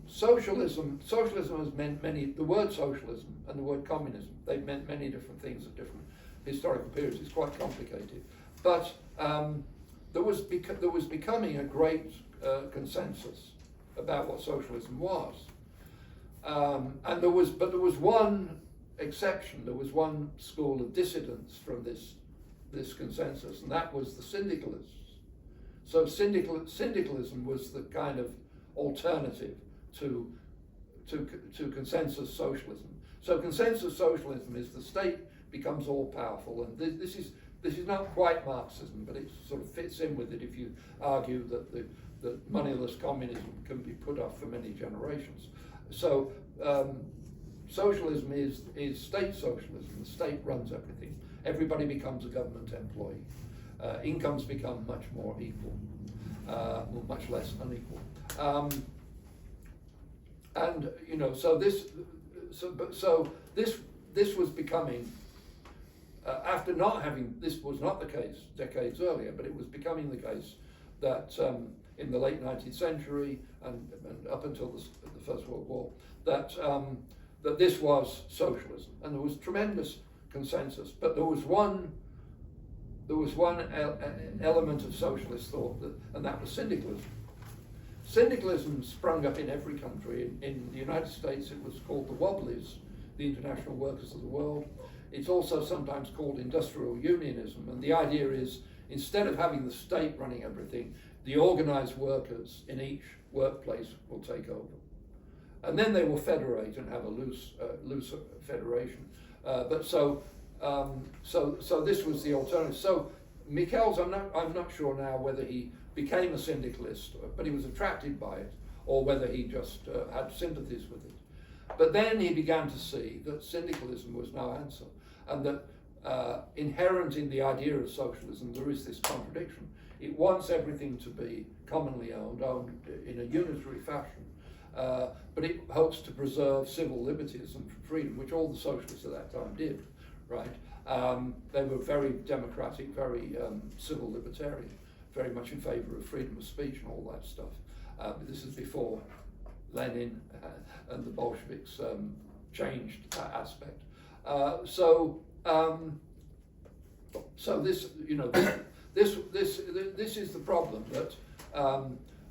socialism has meant the word socialism and the word communism. They've meant many different things at different historical periods. It's quite complicated, but there was becoming a great consensus about what socialism was, and there was one exception. There was one school of dissidence from this consensus, and that was the syndicalists. So syndicalism was the kind of alternative to consensus socialism. So consensus socialism is the state becomes all powerful, and this is not quite Marxism, but it sort of fits in with it if you argue that moneyless communism can be put off for many generations. So socialism is state socialism. The state runs everything. Everybody becomes a government employee. Incomes become much more equal, or much less unequal. And so this was becoming. After not having, this was not the case decades earlier, but it was becoming the case that in the late 19th century and up until the First World War, that this was socialism, and there was tremendous consensus. But there was one element of socialist thought, and that was syndicalism. Syndicalism sprung up in every country. In the United States, it was called the Wobblies, the International Workers of the World. It's also sometimes called industrial unionism, and the idea is, instead of having the state running everything, the organized workers in each workplace will take over. And then they will federate and have a loose federation. So this was the alternative. So Michels, I'm not sure now whether he became a syndicalist, but he was attracted by it, or whether he just had sympathies with it. But then he began to see that syndicalism was no answer, and that inherent in the idea of socialism there is this contradiction. It wants everything to be commonly owned in a unitary fashion, but it hopes to preserve civil liberties and freedom, which all the socialists at that time did, right? They were very democratic, very civil libertarian, very much in favor of freedom of speech and all that stuff. This is before Lenin and the Bolsheviks changed that aspect. So this, this is the problem, that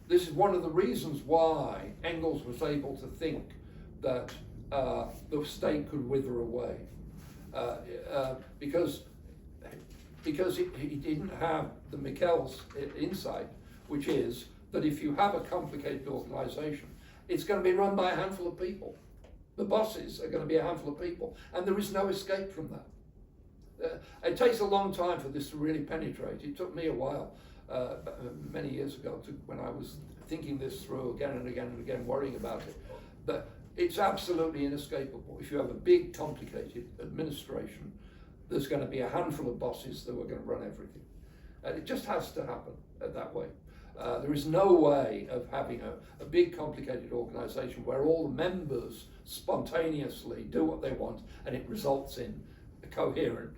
this is one of the reasons why Engels was able to think that the state could wither away, because he didn't have the Michels insight, which is that if you have a complicated organization, it's going to be run by a handful of people. The bosses are going to be a handful of people, and there is no escape from that. It takes a long time for this to really penetrate. It took me a while, many years ago, when I was thinking this through again and again and again, worrying about it. But it's absolutely inescapable. If you have a big, complicated administration, there's going to be a handful of bosses that are going to run everything. And it just has to happen that way. There is no way of having a big, complicated organization where all the members spontaneously do what they want and it results in a coherent,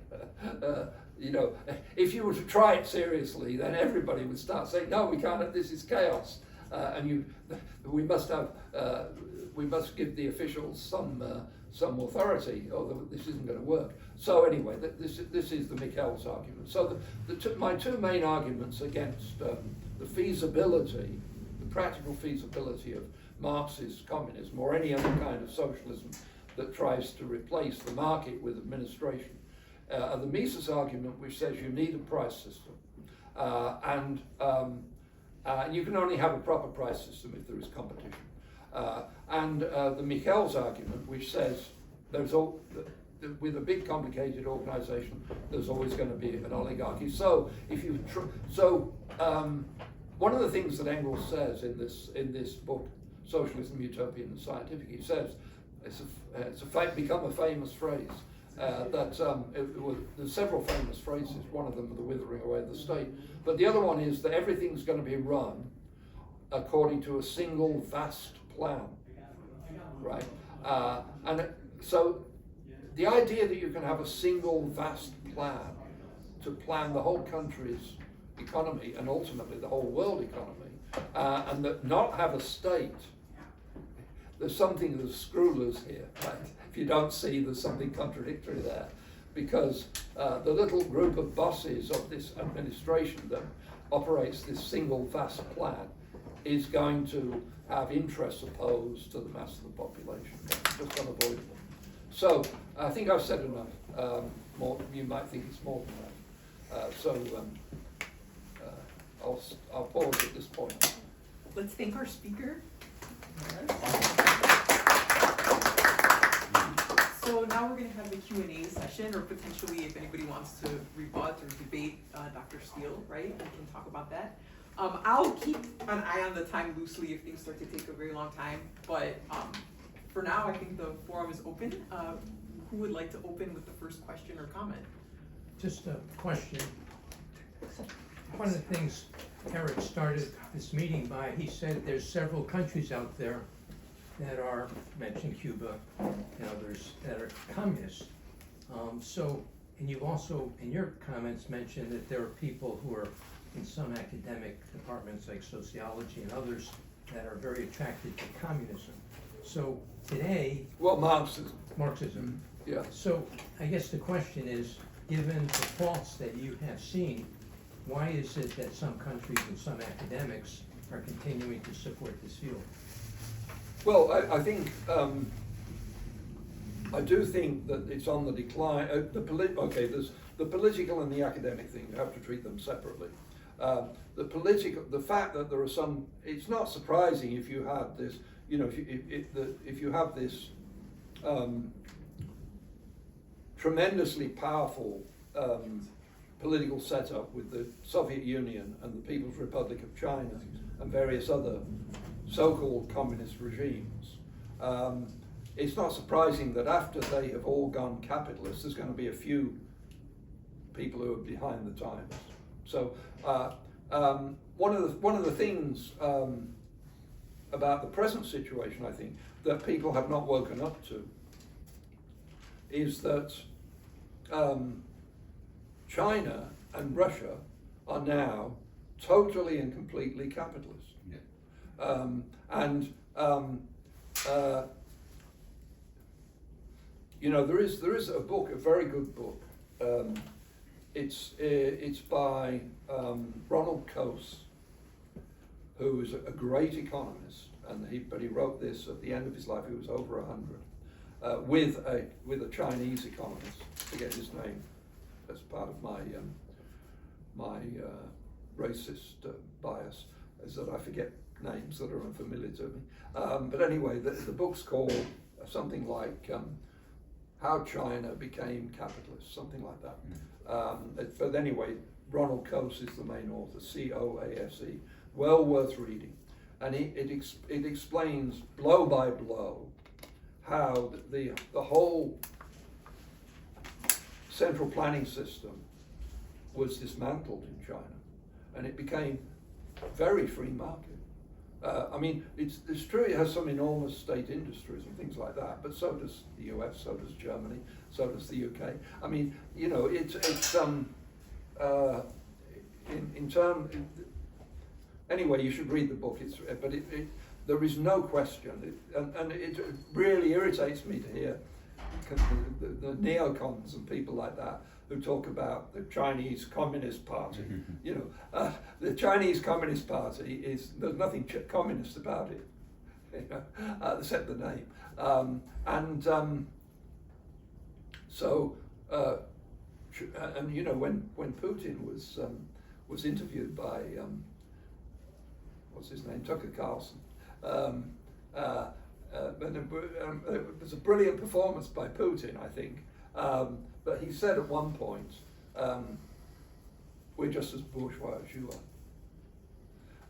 if you were to try it seriously, then everybody would start saying, no, we can't, this is chaos. we must give the officials some authority, or this isn't going to work. So anyway, this is the Mikel's argument. So my two main arguments against the feasibility, the practical feasibility of Marxist communism or any other kind of socialism that tries to replace the market with administration, are the Mises argument, which says you need a price system, and you can only have a proper price system if there is competition. And the Mikel's argument, which says with a big complicated organization, there's always going to be an oligarchy. So one of the things that Engels says in this book, Socialism, Utopian and Scientific, he says it's become a famous phrase. There's several famous phrases. One of them, the withering away of the state, but the other one is that everything's going to be run according to a single vast plan, right? And so the idea that you can have a single vast plan to plan the whole country's economy and ultimately the whole world economy, and that not have a state, there's something that's screw loose here, right? If you don't see there's something contradictory there, because the little group of bosses of this administration that operates this single vast plan is going to have interests opposed to the mass of the population. That's just unavoidable. So I think I've said enough. More, you might think it's more than that. I'll pause at this point. Let's thank our speaker. So now we're going to have the Q&A session, or potentially if anybody wants to rebut or debate Dr. Steele, right? We can talk about that. I'll keep an eye on the time loosely if things start to take a very long time, but for now I think the forum is open. Who would like to open with the first question or comment? Just a question. One of the things Eric started this meeting by, he said there's several countries out there that are, mentioned Cuba and others, that are communist. And you've also, in your comments, mentioned that there are people who are in some academic departments like sociology and others that are very attracted to communism. So today... Well, Marxism. Marxism. Yeah. So I guess the question is, given the faults that you have seen, why is it that some countries and some academics are continuing to support this view? Well, I think, I do think that it's on the decline. There's the political and the academic thing. You have to treat them separately. The fact that there are some, it's not surprising if you have this, if you have this tremendously powerful political setup with the Soviet Union and the People's Republic of China and various other so-called communist regimes. It's not surprising that after they have all gone capitalist, there's going to be a few people who are behind the times. So one of the things about the present situation, I think, that people have not woken up to is that China and Russia are now totally and completely capitalist. Yeah. There is a book, a very good book. It's by Ronald Coase, who is a great economist, but he wrote this at the end of his life. He was over 100, with a Chinese economist. I forget his name. That's part of my racist bias, is that I forget names that are unfamiliar to me. But anyway, the book's called something like How China Became Capitalist, something like that. But anyway, Ronald Coase is the main author, C-O-A-S-E. Well worth reading. And it explains blow by blow how the whole central planning system was dismantled in China, and it became very free market. I mean, it's true it has some enormous state industries and things like that, but so does the US, so does Germany, so does the UK. I mean, anyway, you should read the book. There is no question, and it really irritates me to hear the neocons and people like that who talk about the Chinese Communist Party. The Chinese Communist Party there's nothing communist about it, except the name. When Putin was interviewed by what's his name, Tucker Carlson. It was a brilliant performance by Putin, I think. But he said at one point, "We're just as bourgeois as you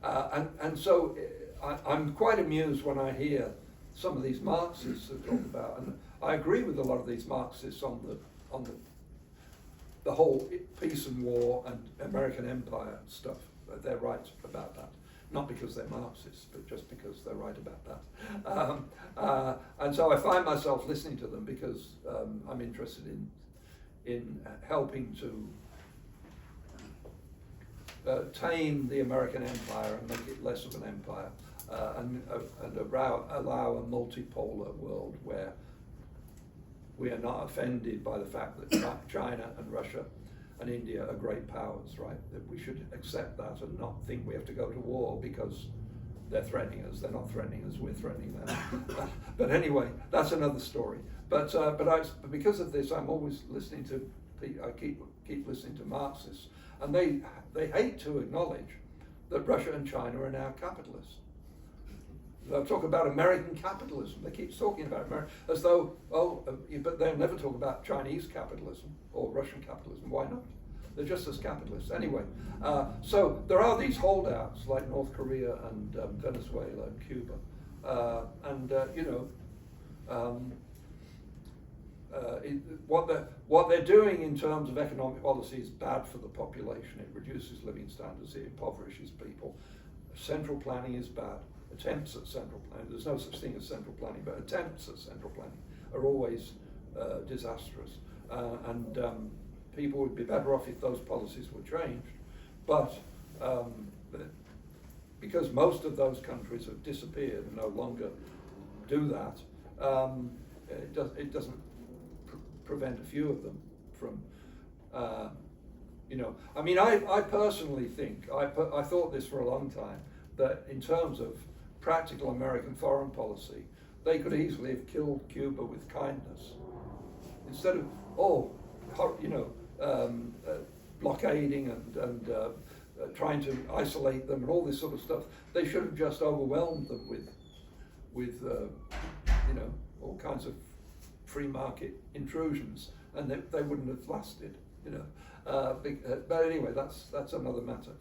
are." And so I'm quite amused when I hear some of these Marxists that talk about, and I agree with a lot of these Marxists on the whole peace and war and American empire stuff. They're right about that. Not because they're Marxists, but just because they're right about that. And so I find myself listening to them because I'm interested in helping to tame the American empire and make it less of an empire, and allow a multipolar world where we are not offended by the fact that China and Russia and India are great powers, right? That we should accept that and not think we have to go to war because they're threatening us. They're not threatening us, we're threatening them. But anyway, that's another story. But because of this, I'm always listening to, I keep listening to Marxists, and they hate to acknowledge that Russia and China are now capitalists. They'll talk about American capitalism. They keep talking about America as though, but they'll never talk about Chinese capitalism or Russian capitalism. Why not? They're just as capitalists. Anyway, so there are these holdouts like North Korea and Venezuela and Cuba. What they're doing in terms of economic policy is bad for the population. It reduces living standards, it impoverishes people. Central planning is bad. Attempts at central planning, there's no such thing as central planning, but attempts at central planning are always disastrous. And people would be better off if those policies were changed. But because most of those countries have disappeared and no longer do that, it doesn't prevent a few of them from, I mean, I personally think, I thought this for a long time, that in terms of practical American foreign policy, they could easily have killed Cuba with kindness. Instead of, blockading and trying to isolate them and all this sort of stuff, they should have just overwhelmed them with all kinds of free market intrusions, and they wouldn't have lasted, But anyway, that's another matter.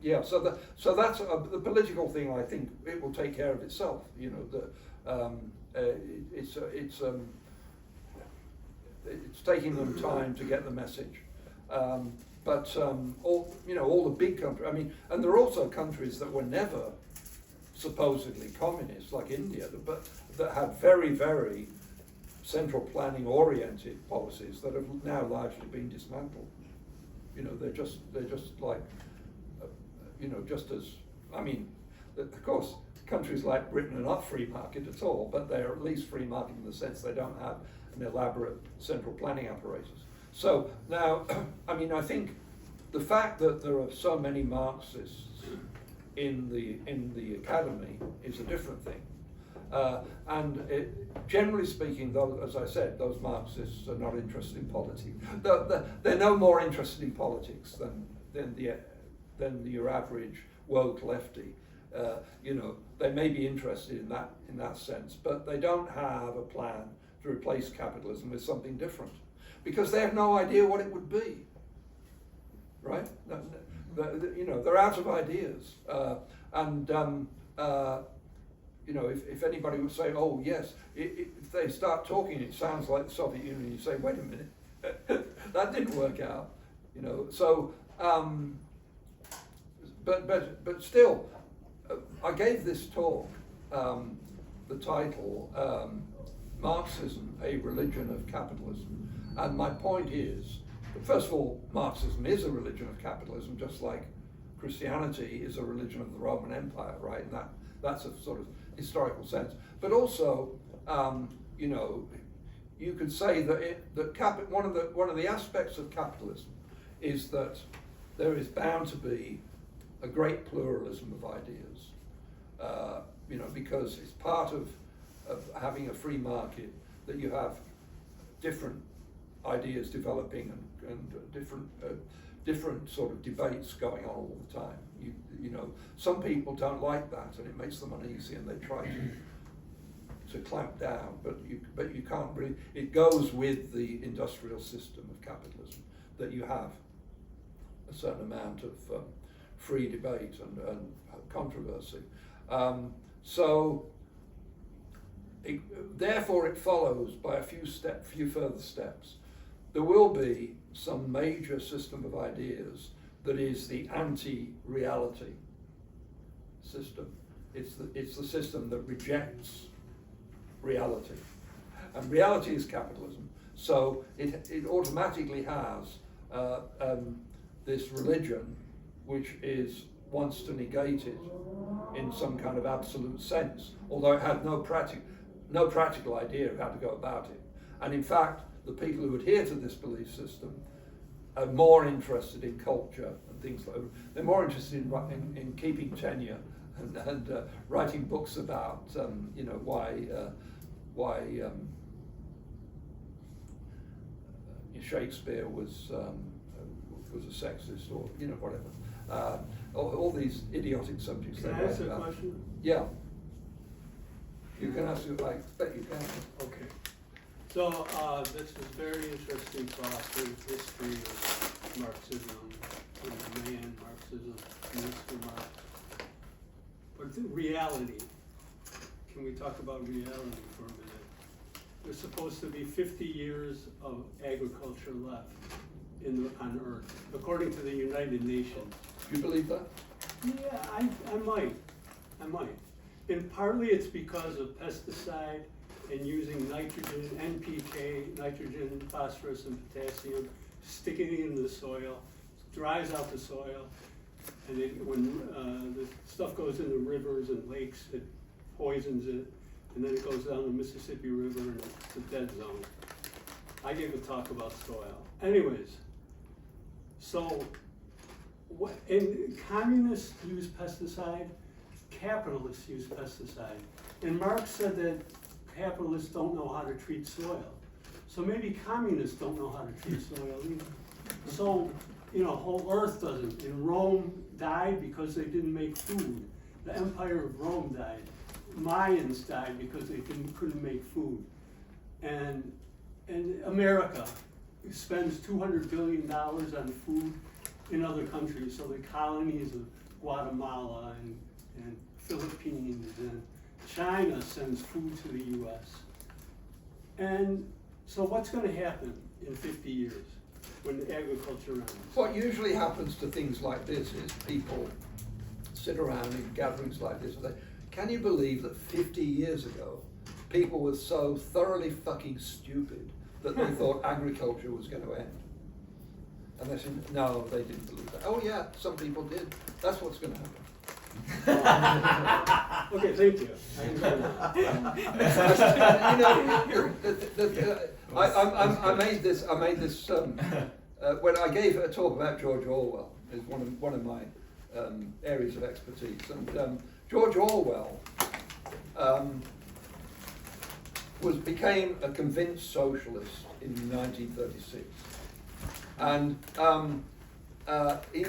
Yeah, so that's the political thing. I think it will take care of itself. It's taking them time to get the message. But all the big countries. I mean, and there are also countries that were never supposedly communist, like India, but that had very, very central planning oriented policies that have now largely been dismantled. They're just like. Just as, of course, countries like Britain are not free market at all, but they're at least free market in the sense they don't have an elaborate central planning apparatus. So now, I think the fact that there are so many Marxists in the academy is a different thing. Generally speaking, though, as I said, those Marxists are not interested in politics. They're no more interested in politics than your average woke lefty. They may be interested in that sense, but they don't have a plan to replace capitalism with something different, because they have no idea what it would be. Right? They're out of ideas. If anybody would say, "Oh yes," if they start talking, it sounds like the Soviet Union. You say, "Wait a minute, that didn't work out." So. But still, I gave this talk, the title, Marxism, a Religion of Capitalism. And my point is, first of all, Marxism is a religion of capitalism, just like Christianity is a religion of the Roman Empire, right? And that's a sort of historical sense. But also, you know, you could say that one of the aspects of capitalism is that there is bound to be a great pluralism of ideas. You know, because it's part of having a free market that you have different ideas developing and different sort of debates going on all the time. You know, some people don't like that, and it makes them uneasy, and they try to clamp down. But you can't really. It goes with the industrial system of capitalism that you have a certain amount of free debate and controversy. Therefore, it follows by a few further steps. There will be some major system of ideas that is the anti-reality system. It's the system that rejects reality, and reality is capitalism. So it automatically has this religion which wants to negate it in some kind of absolute sense, although it had no practical idea of how to go about it. And in fact, the people who adhere to this belief system are more interested in culture and things like that. They're more interested in keeping tenure and writing books about you know, why Shakespeare was a sexist, or you know, whatever. All these idiotic subjects. Can I ask a question? Yeah. You can ask it, I bet you can. Okay. So this is very interesting talk, the history of Marxism, and the man, Marxism, Mr. Marx. But the reality, can we talk about reality for a minute? There's supposed to be 50 years of agriculture left on Earth, according to the United Nations. Do you believe that? Yeah, I might. And partly it's because of pesticide and using nitrogen, NPK, nitrogen, phosphorus, and potassium, sticking it in the soil, dries out the soil, and when the stuff goes into rivers and lakes, it poisons it, and then it goes down the Mississippi River and it's a dead zone. I gave a talk about soil. Anyways, so and communists use pesticide, capitalists use pesticide. And Marx said that capitalists don't know how to treat soil. So maybe communists don't know how to treat soil either. So, you know, whole earth doesn't. And Rome died because they didn't make food. The Empire of Rome died. Mayans died because they couldn't make food. And America spends $200 billion on food in other countries. So the colonies of Guatemala and Philippines and China sends food to the US. And so what's going to happen in 50 years when agriculture ends? What usually happens to things like this is people sit around in gatherings like this and say, can you believe that 50 years ago people were so thoroughly fucking stupid that they thought agriculture was going to end? And they said, no, they didn't believe that. Oh yeah, some people did. That's what's going to happen. Okay, thank you. You know, I made this when I gave a talk about George Orwell. Is one of my areas of expertise, and George Orwell became a convinced socialist in 1936, and he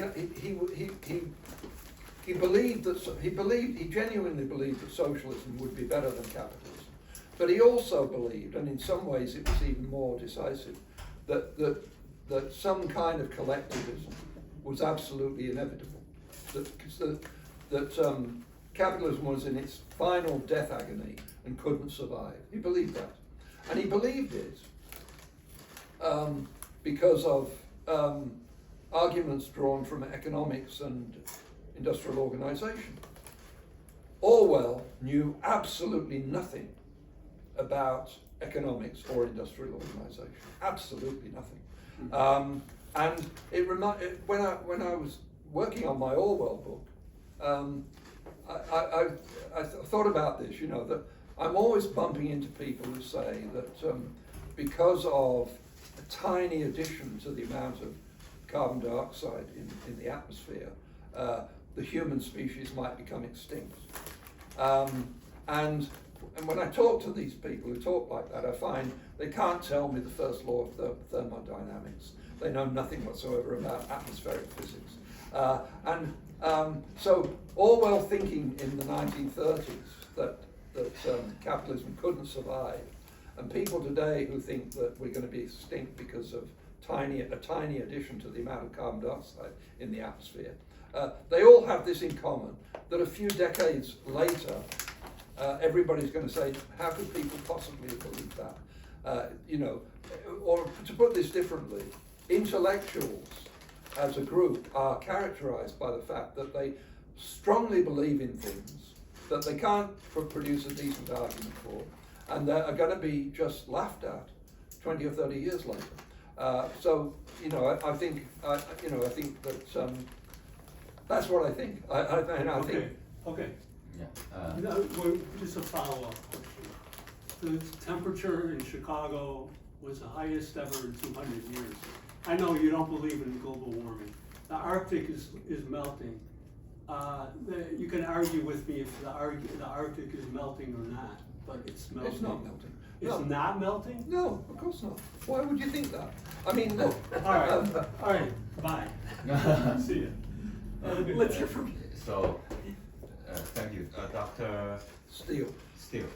genuinely believed that socialism would be better than capitalism. But he also believed, and in some ways it was even more decisive, that some kind of collectivism was absolutely inevitable. That capitalism was in its final death agony and couldn't survive. He believed that. And he believed it because of arguments drawn from economics and industrial organization. Orwell knew absolutely nothing about economics or industrial organization. Absolutely nothing. And when I was working on my Orwell book, I thought about this, you know, that I'm always bumping into people who say that because of a tiny addition to the amount of carbon dioxide in the atmosphere, the human species might become extinct. And when I talk to these people who talk like that, I find they can't tell me the first law of thermodynamics. They know nothing whatsoever about atmospheric physics. So Orwell thinking in the 1930s that capitalism couldn't survive, and people today who think that we're going to be extinct because of a tiny addition to the amount of carbon dioxide in the atmosphere, they all have this in common, that a few decades later, everybody's going to say, how could people possibly believe that? You know, or to put this differently, intellectuals as a group are characterized by the fact that they strongly believe in things that they can't produce a decent argument for, and that are going to be just laughed at 20 or 30 years later. So, you know, I think that that's what I think. I think. Okay. Yeah. No, well, just a follow-up question. The temperature in Chicago was the highest ever in 200 years. I know you don't believe in global warming. The Arctic is melting. You can argue with me if the Arctic is melting or not, but it's melting. It's not melting. It's No. not melting? No, of course not. Why would you think that? I mean, look. All right, bye. See ya. Let's hear from you. So, thank you, Dr. Steele. Steele.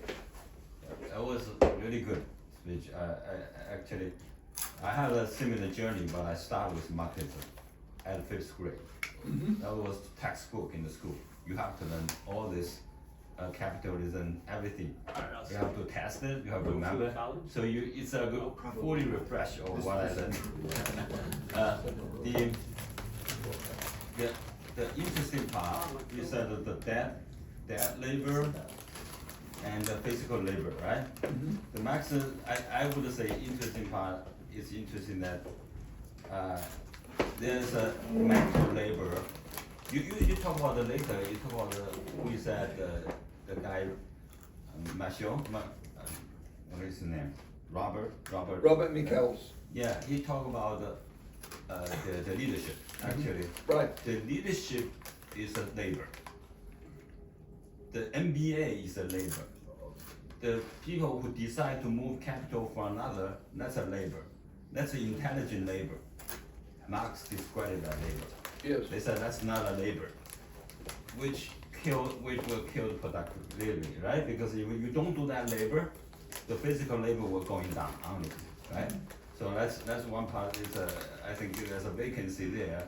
That was a really good speech. Actually, I had a similar journey, but I started with Marxism at 5th grade. Mm-hmm. That was textbook in the school. You have to learn all this capitalism, everything. You have to test it. You have to remember. So it's a good fully refresh of what I learned. The interesting part is that the dead labor and the physical labor, right? Mm-hmm. The Marxism, I would say interesting part is interesting that there's a mental labor. You talk about the later, you talk about who is that, the guy, Marshall, what is his name? Robert Michels. Yeah, he talked about the leadership, actually. Right. The leadership is a labor. The MBA is a labor. The people who decide to move capital for another, that's a labor. That's an intelligent labor. Marx described that labor. Yes. They said that's not a labor, which will kill the productivity, right? Because if you don't do that labor, the physical labor will going down only, right? So that's one part. Is I think there's a vacancy there.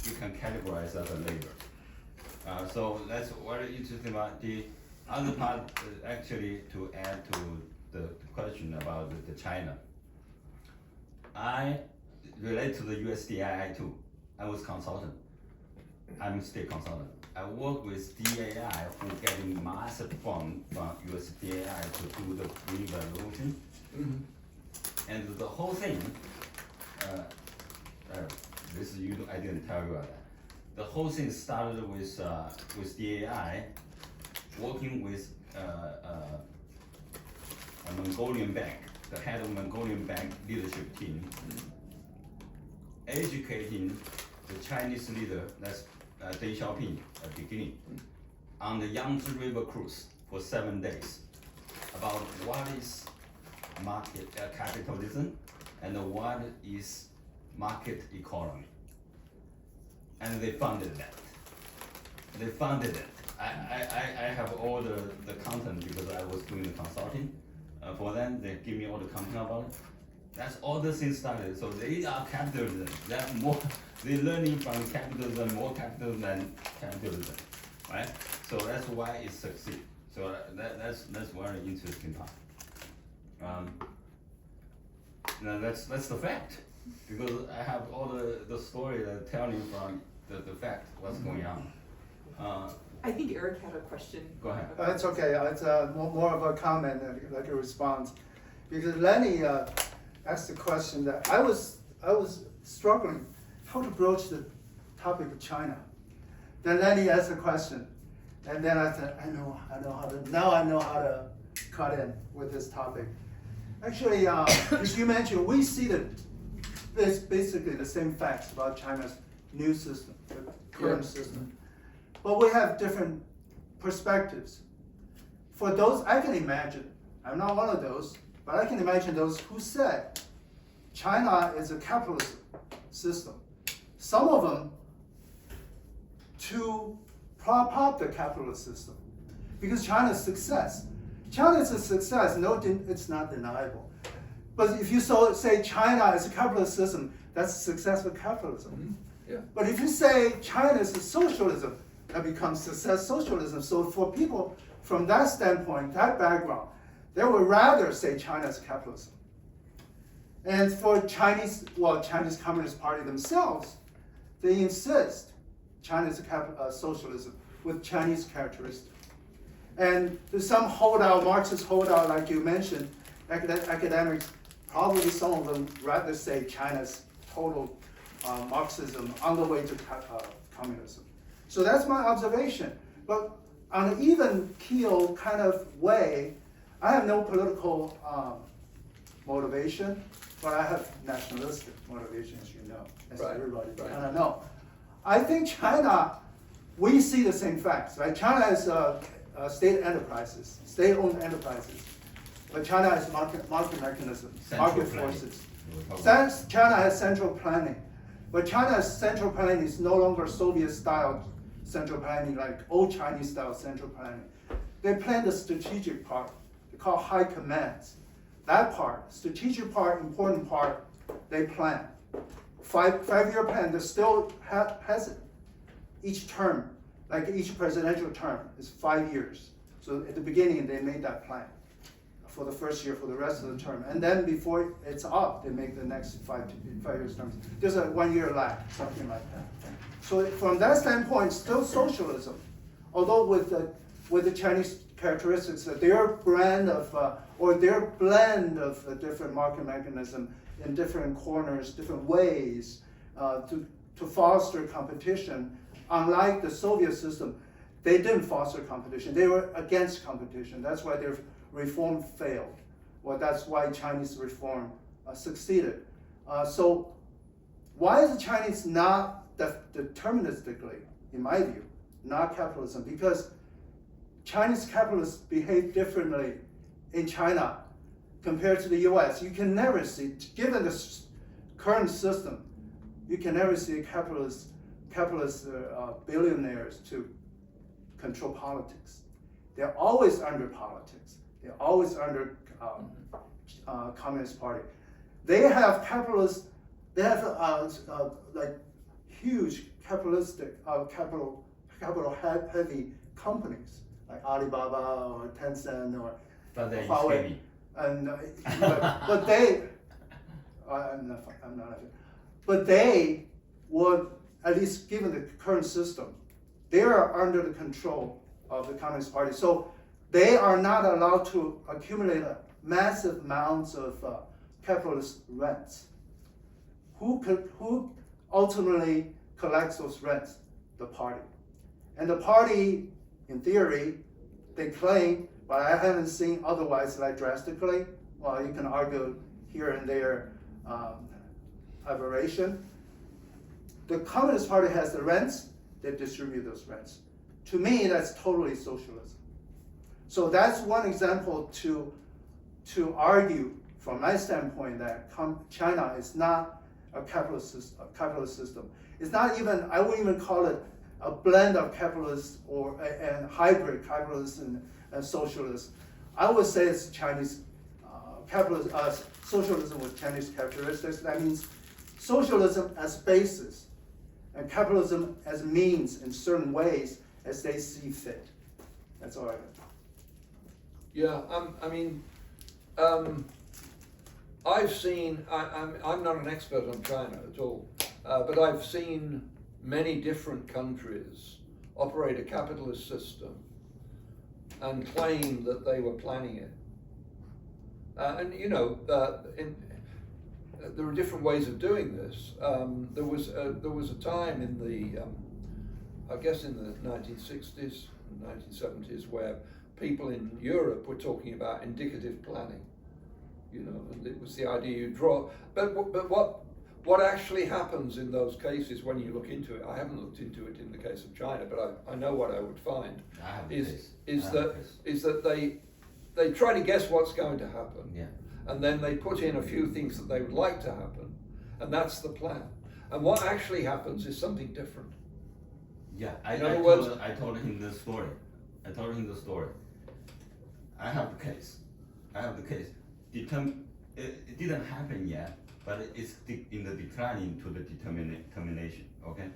You can categorize as a labor. So that's very interesting. About the other part, actually, to add to the question about the China. I relate to the USDAI too. I was consultant. I'm still consultant. I work with DAI who getting massive fund from USDAI to do the green revolution. Mm-hmm. And the whole thing, I didn't tell you about that. The whole thing started with DAI working with a Mongolian bank, the head of Mongolian bank leadership team, educating the Chinese leader, that's Deng Xiaoping at the beginning, on the Yangtze River cruise for 7 days about what is market capitalism and what is market economy. And they funded that. They funded it. I have all the content because I was doing the consulting for them. They give me all the content about it. That's all the things started. So they are capitalism. They're learning from capitalism, more capitalism than capitalism, right? So that's why it succeeds. So that's very interesting part. Now that's the fact, because I have all the story that tell you from the fact what's going on. I think Eric had a question. Go ahead. It's okay, it's more of a comment than like a response. Because Lenny asked the question that I was struggling how to broach the topic of China. Then Lenny asked a question, and then I said, I know how to cut in with this topic. Actually, as you mentioned, we see that there's basically the same facts about China's new system, the current system. But we have different perspectives. For those, I can imagine, I'm not one of those, but I can imagine those who said China is a capitalist system. Some of them to prop up the capitalist system, because China's success. China is a success, it's not deniable. But if you say China is a capitalist system, that's a success of capitalism. Mm-hmm. Yeah. But if you say China is a socialism, that becomes success socialism. So for people from that standpoint, that background, they would rather say China is capitalism. And for Chinese Communist Party themselves, they insist China is a socialism with Chinese characteristics. And there's some holdout, Marxist holdout, like you mentioned, academics, probably some of them rather say China's total Marxism on the way to communism. So that's my observation. But on an even keel kind of way, I have no political motivation, but I have nationalistic motivation, as you know, as everybody kind of know. I think China, we see the same facts, right? China is state enterprises, state-owned enterprises, but China has market mechanisms, market forces. China has central planning, but China's central planning is no longer Soviet-style central planning, like old Chinese-style central planning. They plan the strategic part, they call high commands. That part, strategic part, important part, they plan. Five-year plan, they still has it. Each term, like each presidential term, is 5 years. So at the beginning, they made that plan for the first year, for the rest of the term. And then before it's up, they make the next 5 years terms. There's a 1 year lag, something like that. So from that standpoint, still socialism. Although with the Chinese characteristics, their brand of, or their blend of different market mechanism in different corners, different ways to foster competition. Unlike the Soviet system, they didn't foster competition. They were against competition. That's why their reform failed. Well, that's why Chinese reform succeeded. So why is the Chinese not deterministically, in my view, not capitalism? Because Chinese capitalists behave differently in China compared to the US. You can never see, given the current system, you can never see capitalist billionaires to control politics. They're always under politics. They're always under Communist Party. They have capitalists. They have like huge capitalistic capital heavy companies like Alibaba or Tencent or Huawei. And but they, I'm not. But they would, at least given the current system, they are under the control of the Communist Party. So they are not allowed to accumulate massive amounts of capitalist rents. Who ultimately collects those rents? The party. And the party, in theory, they claim, but I haven't seen otherwise like drastically. Well, you can argue here and there aberration. The Communist Party has the rents, they distribute those rents. To me, that's totally socialism. So that's one example to argue from my standpoint that China is not a capitalist system. It's not even, I wouldn't even call it a blend of capitalist and hybrid capitalist and socialist. I would say it's Chinese socialism with Chinese characteristics. That means socialism as basis and capitalism as means in certain ways as they see fit. That's all I got. Yeah, I mean, I've seen, I'm not an expert on China at all, but I've seen many different countries operate a capitalist system and claim that they were planning it. And you know, there are different ways of doing this. There was a time in the, I guess in the 1960s, 1970s, where people in Europe were talking about indicative planning. You know, and it was the idea you draw. But what actually happens in those cases when you look into it? I haven't looked into it in the case of China, but I know what I would find is that they try to guess what's going to happen. Yeah. And then they put in a few things that they would like to happen, and that's the plan. And what actually happens is something different. Yeah, In other words, I told him the story. I have the case. It didn't happen yet, but it's in the declining to the determination. Okay,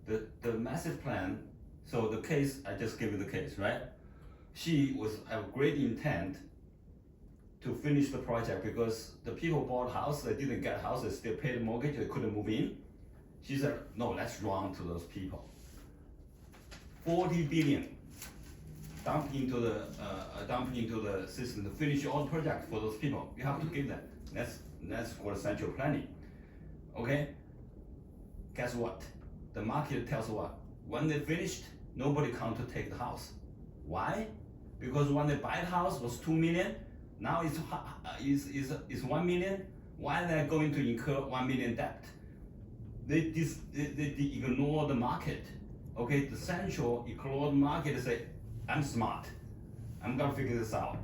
the massive plan. So the case, I just gave you the case, right? She was a great intent to finish the project because the people bought a house, they didn't get a house, they still paid the mortgage, they couldn't move in. She said, no, let's run to those people. 40 billion dumped into the system to finish all the project for those people. You have to give them. That's called central planning. Okay? Guess what? The market tells what? When they finished, nobody come to take the house. Why? Because when they buy the house was 2 million, now it's 1 million. Why are they going to incur 1 million debt? They ignore the market. Okay, the central ignore the market. Say, I'm smart. I'm gonna figure this out.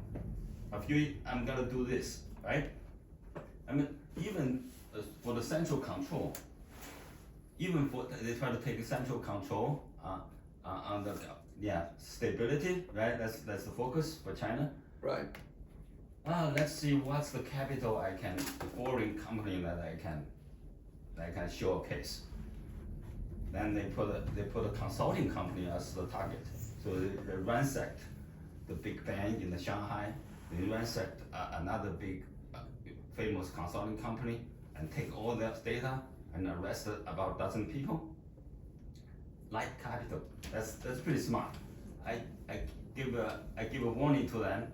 I'm gonna do this, right? I mean, even for the central control, they try to take central control on the stability, right? That's the focus for China. Right. Let's see what's the capital the foreign company that I can showcase. Then they put a consulting company as the target. So they ransacked the big bank in the Shanghai. They ransacked another big famous consulting company and take all their data and arrested about a dozen people. Light capital. That's pretty smart. I give a warning to them.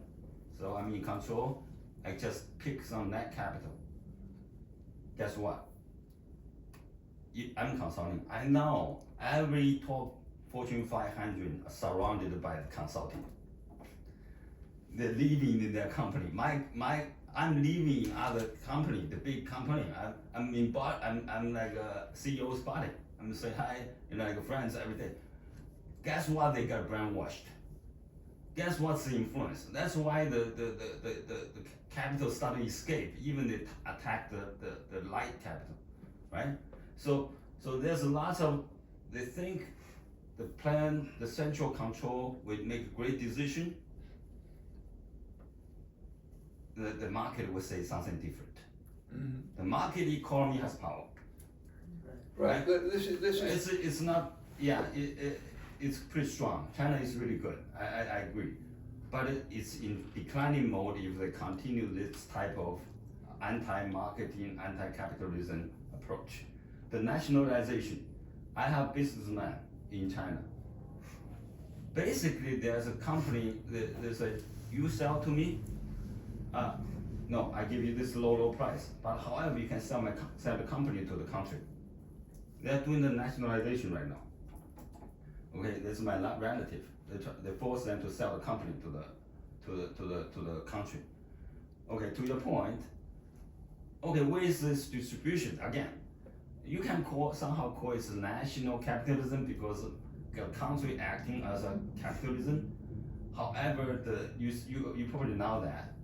So I'm in control. I just pick some net capital. Guess what? I'm consulting. I know every top Fortune 500 are surrounded by the consulting. They're living in their company. I'm living in other company, the big company. I'm like a CEO's body. I'm saying hi, like friends every day. Guess what? They got brainwashed. Guess what's the influence? That's why the capital started to escape. Even they attack the light capital, right? So there's lots of, they think the plan, the central control will make a great decision. The market will say something different. Mm-hmm. The market economy has power. Right. This is. It's not. Yeah. It's pretty strong. China is really good. I agree, but it's in declining mode if they continue this type of anti-marketing, anti-capitalism approach. The nationalization. I have businessmen in China. Basically, there's a company. They say, you sell to me. No, I give you this low price. But however, you can sell the company to the country. They're doing the nationalization right now. Okay, this is my relative. They force them to sell the company to the country. Okay, to your point. Okay, where is this distribution again? You can somehow call it national capitalism because the country acting as a capitalism. However, you probably know that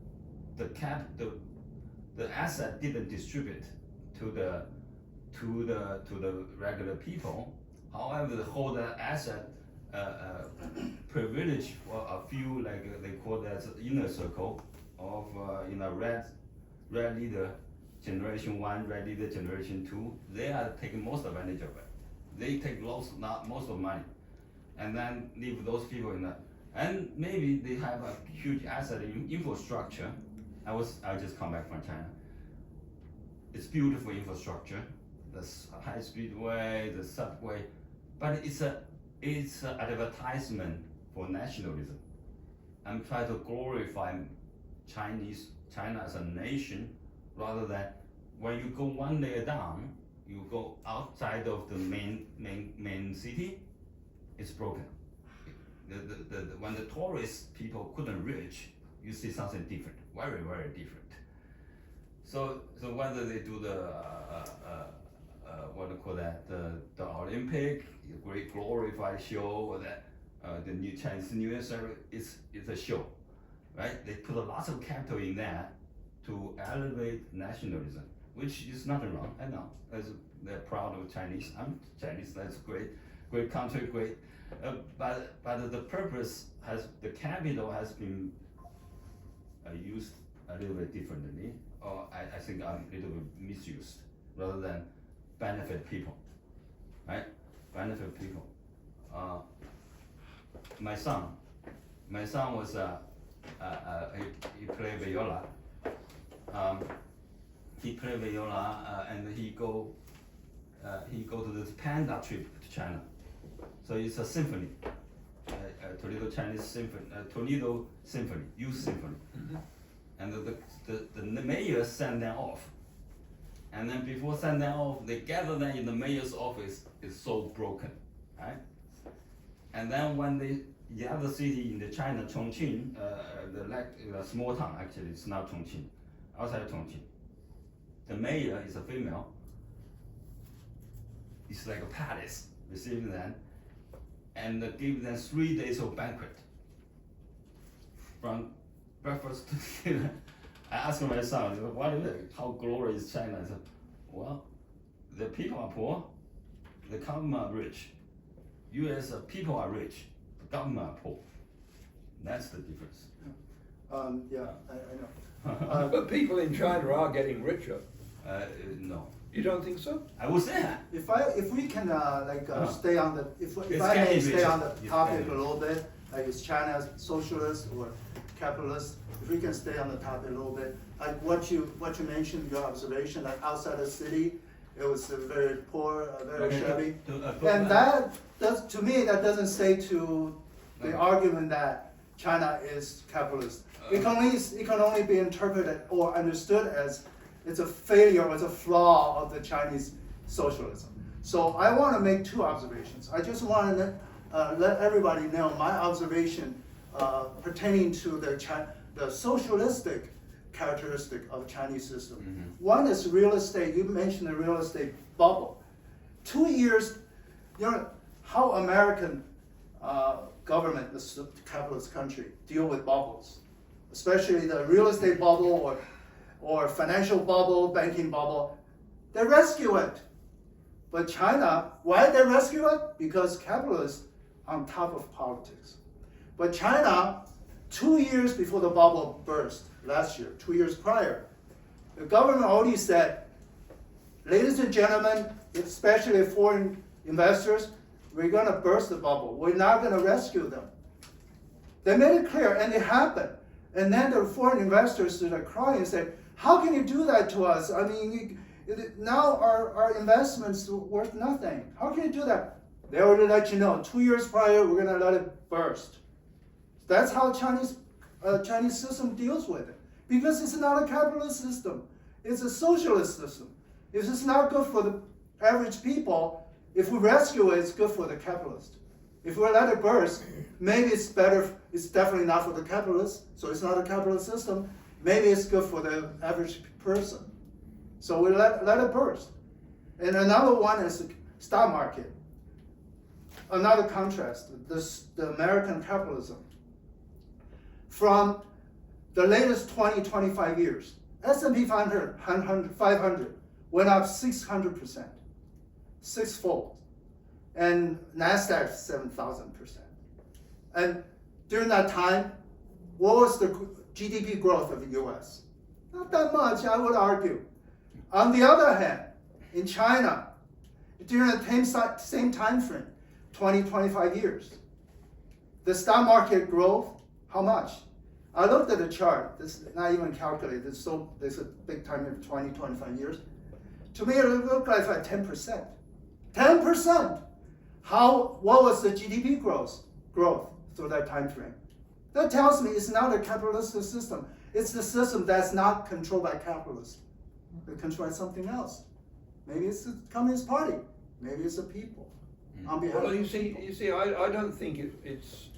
the asset didn't distribute to the regular people. However, the whole asset privilege for a few, like they call that inner circle of red leader generation 1, red leader generation 2. They are taking most advantage of it. They take most of money, and then leave those people in that. And maybe they have a huge asset in infrastructure. I just come back from China. It's beautiful infrastructure, the high-speed way, the subway, but it's an advertisement for nationalism. I'm trying to glorify China as a nation rather than when you go one layer down, you go outside of the main city, it's broken. When the tourist people couldn't reach, you see something different, very, very different. So whether they do the what do you call that, the Olympic, the great glorified show, or that the new Chinese New Year ceremony, it's a show, right? They put a lot of capital in that to elevate nationalism, which is nothing wrong. I know, they're proud of Chinese. I'm Chinese. That's great country, great. But the purpose the capital has been used a little bit differently, or I think a little bit misused, rather than benefit people, right? Benefit people. My son was he played viola. He played viola and he go to this panda trip to China. So it's a symphony, Toledo Chinese symphony, Toledo symphony, youth symphony. Mm-hmm. And the mayor sent them off. And then before sending them off, they gather them in the mayor's office. It's so broken, right? And then when the other city in the China, Chongqing, the small town actually, it's not Chongqing, outside of Chongqing. The mayor is a female. It's like a palace receiving them, and give them 3 days of banquet. From breakfast to dinner. I asked my son, what is it? How glorious is China? I said, well, the people are poor, the government are rich. US people are rich, the government are poor. That's the difference. Yeah, I know. But people in China are getting richer. No, You don't think so? I will say that. If we can stay on the if It's I may getting stay richer. on the It's topic getting a little bit, like is China socialist or capitalist? If we can stay on the topic a little bit, like what you mentioned, your observation, like outside the city, it was very poor, very Okay. shabby, To and that does to me that doesn't say to the No. argument that China is capitalist. It can only be interpreted or understood as it's a failure or it's a flaw of the Chinese socialism. So I want to make two observations. I just want to let everybody know my observation pertaining to the socialistic characteristic of Chinese system. Mhm. One is real estate. You mentioned the real estate bubble. 2 years, how American government, this capitalist country, deal with bubbles, especially the real estate bubble or financial bubble, banking bubble. They rescue it. But China, why they rescue it? Because capitalists on top of politics. But China, 2 years before the bubble burst, last year, 2 years prior, the government already said, ladies and gentlemen, especially foreign investors, we're going to burst the bubble. We're not going to rescue them. They made it clear, and it happened. And then the foreign investors started crying and said, how can you do that to us? I mean, now our investments are worth nothing. How can you do that? They already let you know, 2 years prior, we're going to let it burst. That's how Chinese system deals with it. Because it's not a capitalist system. It's a socialist system. If it's not good for the average people, if we rescue it, it's good for the capitalist. If we let it burst, maybe it's better, it's definitely not for the capitalist, so it's not a capitalist system. Maybe it's good for the average person. So we let it burst. And another one is the stock market. Another contrast, the American capitalism. From the latest 20, 25 years, S&P 500 went up 600%, sixfold, and NASDAQ 7,000%. And during that time, what was the GDP growth of the US? Not that much, I would argue. On the other hand, in China, during the same time frame, 20, 25 years, the stock market growth, how much? I looked at the chart, this is not even calculated, there's a big time in 20, 25 years. To me, it looked like 10%. 10%! What was the GDP growth through that time frame? That tells me it's not a capitalist system. It's the system that's not controlled by capitalists. They're controlling something else. Maybe it's the Communist Party. Maybe it's the people. On behalf Well, of you the people. see, I don't think it's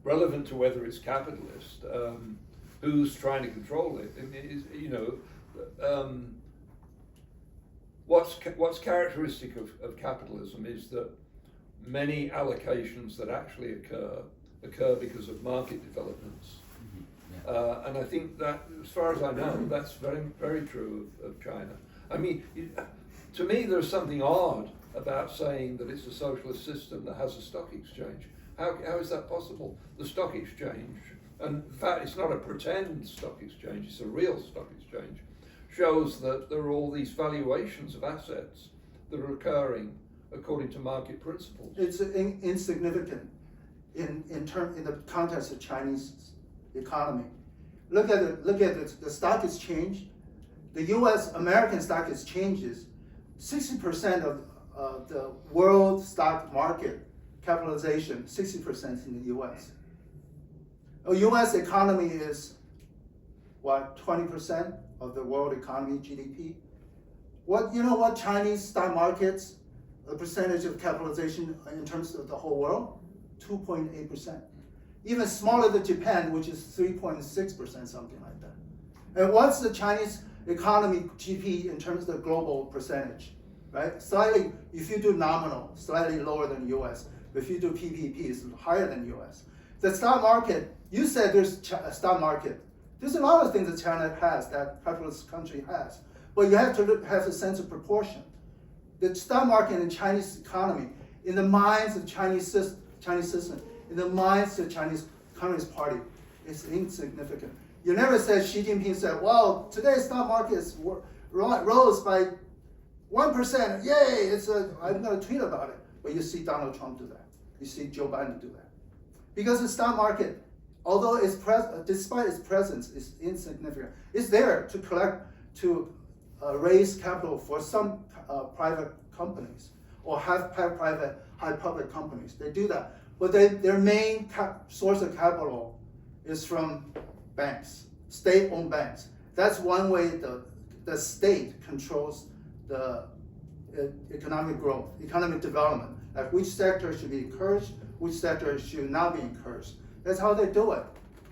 relevant to whether it's capitalist, who's trying to control it. I mean, what's characteristic of capitalism is that many allocations that actually occur because of market developments. And I think that, as far as I know, that's very, very true of China. I mean, to me, there's something odd about saying that it's a socialist system that has a stock exchange. How is that possible? The stock exchange, and in fact, it's not a pretend stock exchange, it's a real stock exchange, shows that there are all these valuations of assets that are occurring according to market principles. It's insignificant in the context of Chinese economy. Look at the stock exchange. The U.S. American stock exchanges, 60% of the world stock market capitalization, 60% in the U.S. A U.S. economy is what, 20% of the world economy GDP. You know what Chinese stock markets, the percentage of capitalization in terms of the whole world? 2.8%. Even smaller than Japan, which is 3.6%, something like that. And what's the Chinese economy GDP in terms of the global percentage, right? Slightly, if you do nominal, slightly lower than US. If you do PPP, it's higher than US. The stock market, you said there's a stock market. There's a lot of things that China has, that capitalist country has. But you have to have a sense of proportion. The stock market in the Chinese economy, in the minds of Chinese system, in the minds of the Chinese Communist Party, is insignificant. You never said Xi Jinping said, well, today's stock market rose by 1%. Yay! I'm going to tweet about it. But you see Donald Trump do that. You see Joe Biden do that. Because the stock market, although despite its presence, is insignificant. It's there to raise capital for some private companies or have private, high public companies. They do that. But their main source of capital is from banks, state-owned banks. That's one way the state controls the economic growth, economic development. Like which sector should be encouraged, which sector should not be encouraged. That's how they do it.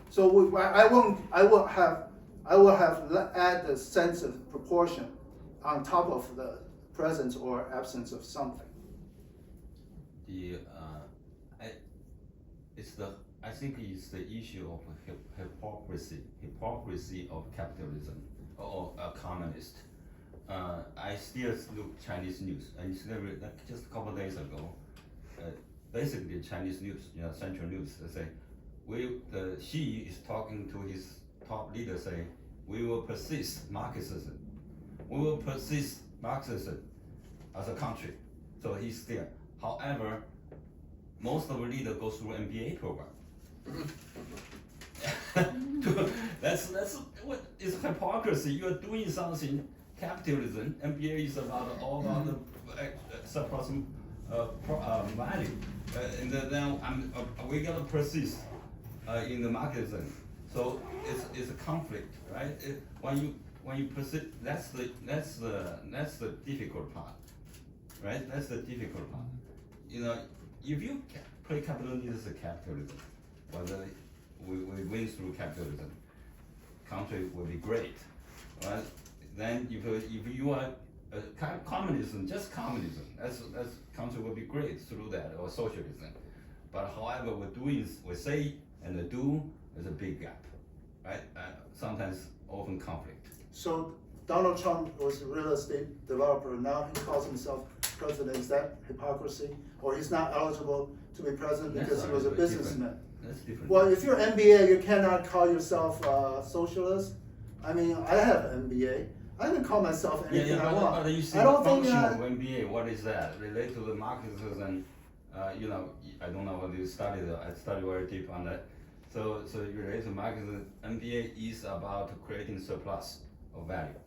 So I will have add the sense of proportion on top of the presence or absence of something. I think it's the issue of hypocrisy of capitalism or communist. I still look Chinese news, and just a couple of days ago, basically Chinese news, central news, they say, Xi is talking to his top leader, saying, we will persist Marxism. We will persist Marxism as a country. So he's there. However, most of the leaders go through MBA program. That's what is hypocrisy. You are doing something. Capitalism, MBA is all about the surplus value, and then we gotta persist in the Marxism. So it's a conflict, right? When you persist, that's the difficult part, right? That's the difficult part. If you play capitalism as a capitalism, whether we win through capitalism, country will be great, right? Then if you are communism, just communism, that's country will be great through that, or socialism. But however, we say and do, there's a big gap, right? Sometimes often conflict. So Donald Trump was a real estate developer. Now he calls himself president. Is that hypocrisy? Or he's not eligible to be president because he was a businessman? That's different. Well, if you're MBA, you cannot call yourself a socialist. I mean, I have an MBA. I can call myself anything I want. But you see I don't the think function of MBA, what is that? Related to the Marxism, I don't know what you studied. I studied very deep on that. So related to Marxism, MBA is about creating surplus of value.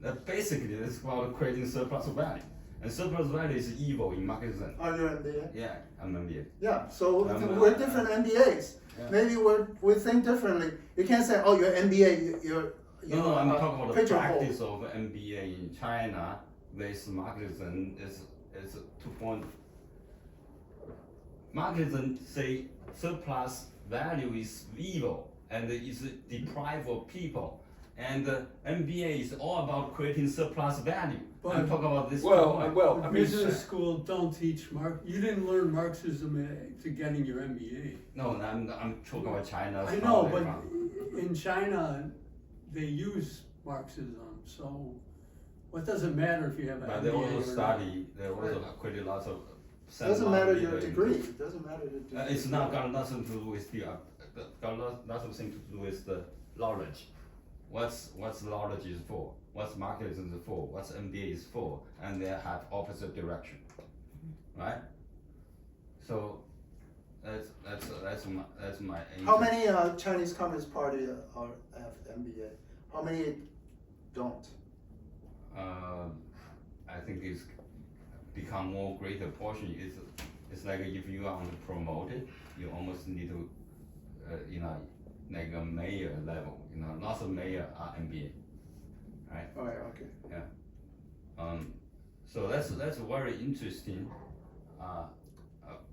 That basically is about creating surplus of value. And surplus value is evil in Marxism. Are you MBA? Yeah, I'm MBA. Yeah, so we're different MBAs. Yeah. Maybe we think differently. You can't say, oh, you're MBA, you're No, I'm talking about the pigeonhole. practice of MBA in China with Marxism is 2 point. Marxism say surplus value is evil and is deprived of people. And MBA is all about creating surplus value. I'm talking about this. Well, I mean, Business school don't teach you didn't learn Marxism to getting your MBA. No, I'm talking about China. I know, but in China, they use Marxism, so what does it matter if you have an But MBA they or also not? study, they also created lots of. Doesn't matter your seminar- degree, it doesn't matter the degree. It's not got nothing to do with nothing to do with the knowledge. What's knowledge is for? What's Marxism is for? What's MBA is for? And they have opposite direction, right? So that's my aim. How many Chinese Communist Party have MBA? How many don't? I think it's become more greater portion. It's like if you want to promote it, you almost need to, like a mayor level. Lots of mayor are MBA, right? Oh, yeah, okay. Yeah. So that's very interesting.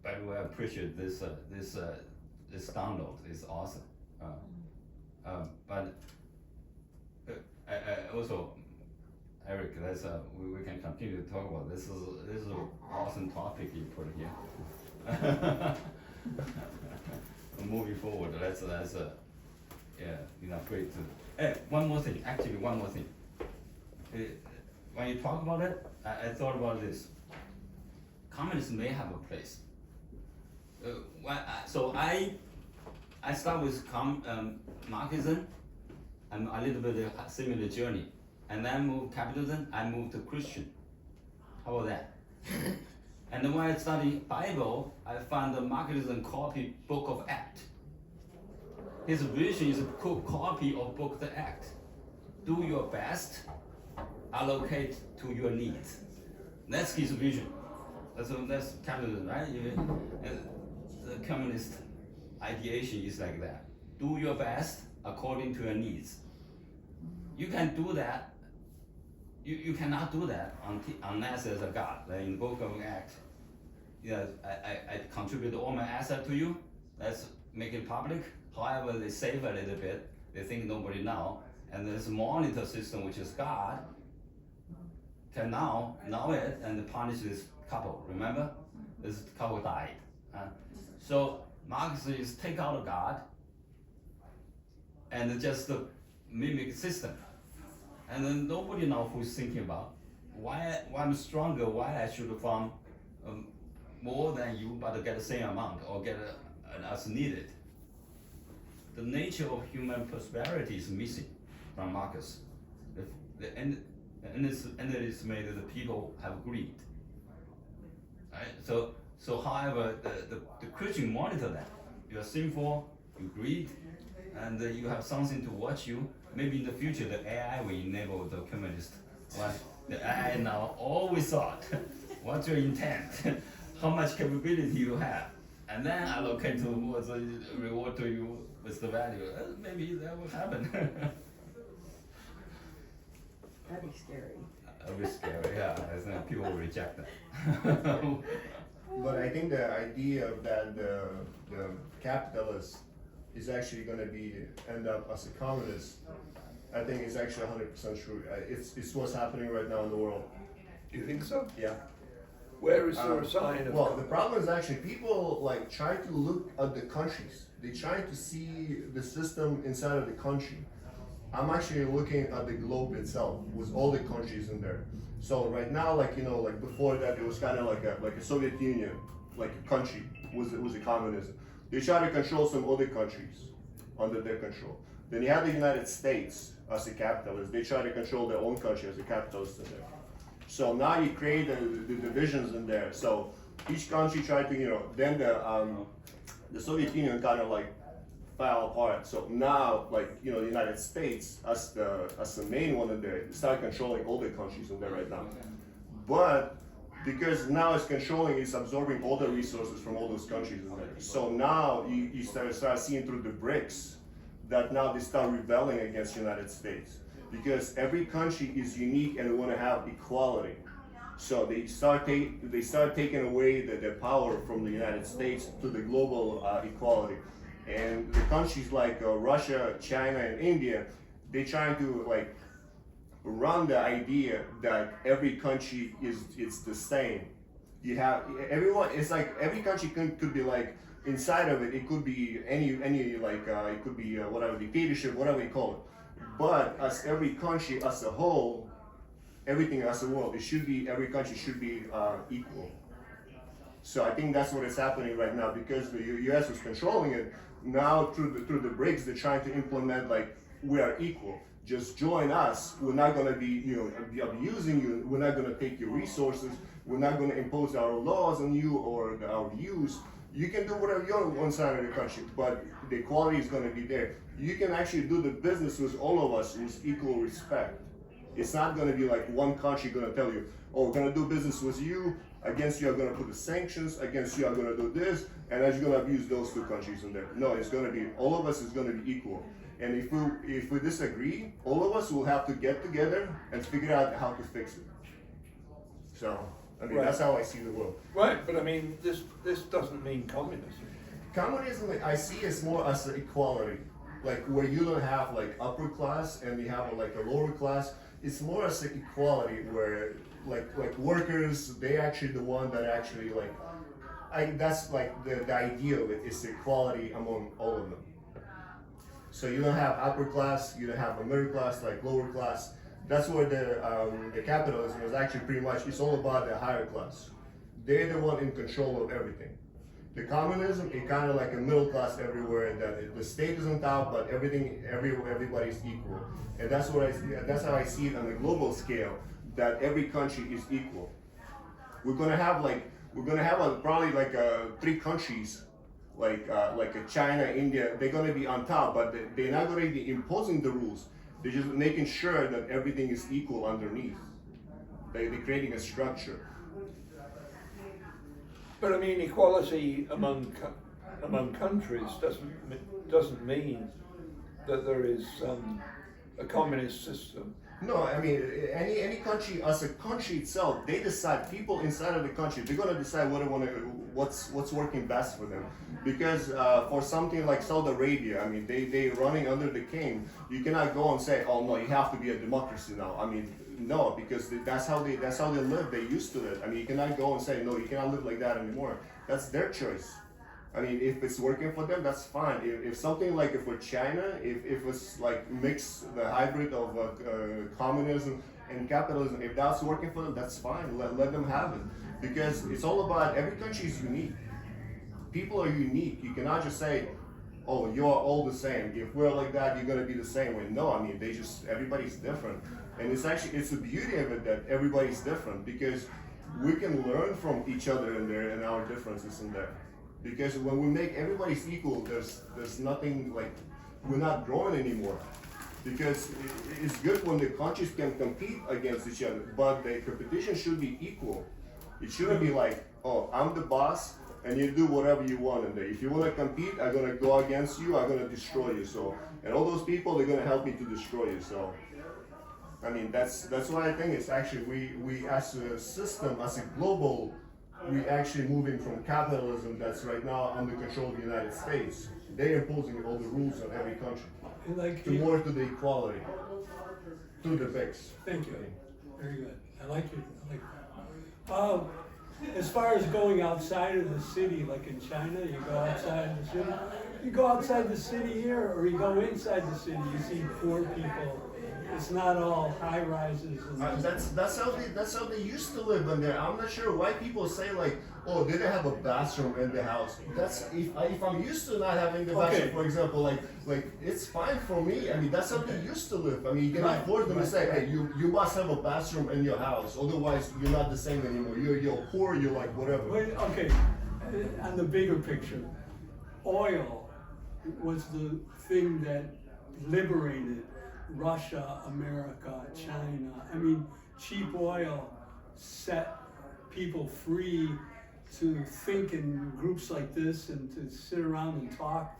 By the way, I appreciate this download. It's awesome. But I also, Eric, we can continue to talk about this. This is an awesome topic you put here. Moving forward, that's great too. Hey, one more thing. When you talk about it, I thought about this. Communism may have a place. So I start with Marxism, and a little bit of a similar journey, and then move capitalism. I moved to Christian. How about that? And then when I study Bible, I found the Marxism copy Book of Acts. His vision is a copy of Book of the Act. Do your best, allocate to your needs. That's his vision. That's capitalism, right? And the communist ideation is like that. Do your best according to your needs. You can do that. You cannot do that unless there's a God. Like in the Book of Act, I contribute all my asset to you. Let's make it public. However, they save a little bit. They think nobody know. And there's a monitor system, which is God, can know it and punish this couple. Remember, this couple died. So Marx is take out God and just mimic system. And then nobody know who's thinking about why I'm stronger, why I should farm more than you, but get the same amount or get as needed. The nature of human prosperity is missing from Marx. The end is made that the people have greed. Right? So however, the Christian monitor that. You are sinful, you greed, and you have something to watch you. Maybe in the future the AI will enable the communist. Right? The AI now always thought, what's your intent? How much capability you have? And then allocate to what's the reward to you with the value. Maybe that will happen. That'd be scary. That'd be scary, yeah. I think people will reject that. But I think the idea of that the capitalist is actually going to end up as a communist, I think is actually 100% true. It's what's happening right now in the world. do you think so? Yeah. Where is there a sign of? Well, the problem is actually people like try to look at the countries. They try to see the system inside of the country. I'm actually looking at the globe itself with all the countries in there. So right now, like before that, it was kind of like a Soviet Union, like a country was a communism. They try to control some other countries under their control. Then you have the United States as a capitalist. They try to control their own country as a capitalist in there. So now you create the divisions in there. So each country tried to, then the Soviet Union kind of like fell apart. So now, like, the United States as the main one in there, start controlling all the countries in there right now. But because now it's absorbing all the resources from all those countries in there. So now you start seeing through the BRICS that now they start rebelling against the United States because every country is unique and they want to have equality. So they start taking away the power from the United States to the global equality. And the countries like Russia, China, and India, they trying to like run the idea that every country is the same. You have everyone. It's like every country could be like inside of it. It could be any like it could be whatever dictatorship, whatever you call it. But as every country as a whole, everything as a world, every country should be equal. So I think that's what is happening right now because the U.S. was controlling it. Now through the BRICS, they're trying to implement like we are equal. Just join us. We're not going to be abusing you. We're not going to take your resources. We're not going to impose our laws on you or our views. You can do whatever you want on one side of the country, but the equality is going to be there. You can actually do the business with all of us with equal respect. It's not going to be like one country going to tell you, oh, we're going to do business with you. Against you are going to put the sanctions. Against you are going to do this, and then you're going to abuse those two countries in there. No, it's going to be all of us is going to be equal. And if we disagree, all of us will have to get together and figure out how to fix it. So I mean that's how I see the world. Right, but I mean this doesn't mean communism. Communism, I see as more as equality, like where you don't have like upper class and you have like a lower class. It's more as equality where like workers, they actually the one that actually like, that's like the idea of it is equality among all of them. So you don't have upper class, you don't have a middle class, like lower class. That's where the capitalism is actually pretty much, it's all about the higher class. They're the one in control of everything. The communism, it kind of like a middle class everywhere, that the state is on top, but everybody's equal. And that's how I see it on a global scale, that every country is equal. We're gonna have probably like 3 countries, like China, India. They're gonna be on top, but they're not gonna be imposing the rules. They're just making sure that everything is equal underneath. They're creating a structure. But I mean, equality among countries doesn't mean that there is a communist system. No, I mean any country as a country itself, they decide. People inside of the country, they're gonna decide what's working best for them. Because for something like Saudi Arabia, I mean they running under the king. You cannot go and say, oh no, you have to be a democracy now. I mean no, because that's how they live. They used to it. I mean you cannot go and say no, you cannot live like that anymore. That's their choice. I mean, if it's working for them, that's fine. If something like for China, if it's like mix the hybrid of communism and capitalism, if that's working for them, that's fine. Let them have it, because it's all about every country is unique. People are unique. You cannot just say, "Oh, you're all the same." If we're like that, you're gonna be the same way. No, I mean everybody's different, and it's the beauty of it that everybody's different, because we can learn from each other in there and our differences in there. Because when we make everybody's equal, there's nothing like, we're not growing anymore. Because it's good when the countries can compete against each other, but the competition should be equal. It shouldn't be like, oh, I'm the boss and you do whatever you want in there. If you want to compete, I'm gonna go against you, I'm gonna destroy you. So, and all those people, they're gonna help me to destroy you. So, I mean, that's why I think it's actually we as a system, as a global, we actually moving from capitalism that's right now under control of the United States. They're imposing all the rules on every country. To more to the equality, to the BRICS. Thank you. Very good. I like that. As far as going outside of the city, like in China, you go outside of the city. You go outside the city here, or you go inside the city. You see poor people. It's not all high rises. That's how they used to live in there. I'm not sure why people say like, oh, they didn't have a bathroom in the house. That's if I'm used to not having the bathroom, for example, like it's fine for me. I mean, that's how they used to live. I mean, you cannot force them to say, hey, you must have a bathroom in your house, otherwise you're not the same anymore. You're poor. You're like whatever. Okay, on the bigger picture, oil was the thing that liberated Russia, America, China. I mean, cheap oil set people free to think in groups like this and to sit around and talk.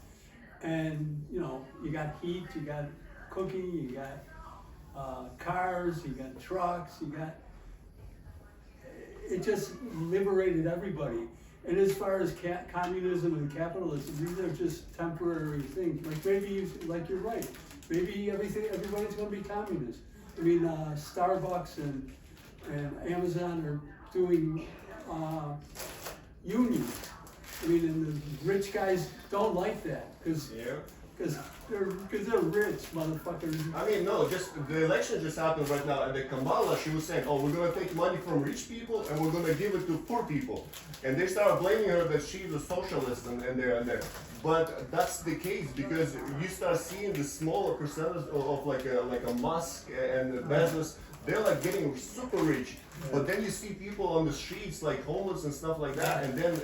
And, you know, you got heat, you got cooking, you got cars, you got trucks, you got, it just liberated everybody. And as far as communism and capitalism, these are just temporary things. Like maybe, like you're right, maybe everybody's gonna be communist. I mean, Starbucks and Amazon are doing unions. I mean, and the rich guys don't like that, cause they're rich, motherfuckers. I mean, no, just the election just happened right now, and the Kamala, she was saying, oh, we're gonna take money from rich people and we're gonna give it to poor people. And they started blaming her that she's a socialist and there. But that's the case because you start seeing the smaller percentage of like a Musk and Bezos, they're like getting super rich. But then you see people on the streets like homeless and stuff like that, and then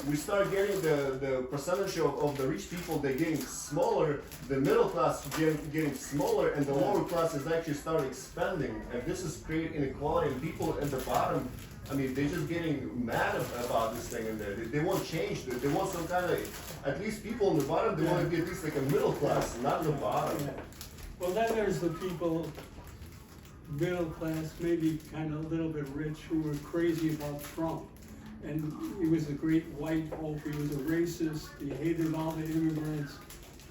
we start getting the percentage of the rich people, they're getting smaller, the middle class getting smaller, and the lower class is actually start expanding, and this is creating inequality, and people at the bottom, I mean, they're just getting mad about this thing in there. They want change, they want some kind of, at least people on the bottom, they want to be at least like a middle class, not the bottom. Yeah. Well, then there's the people, middle class, maybe kind of a little bit rich, who were crazy about Trump. And he was a great white hope, he was a racist, he hated all the immigrants.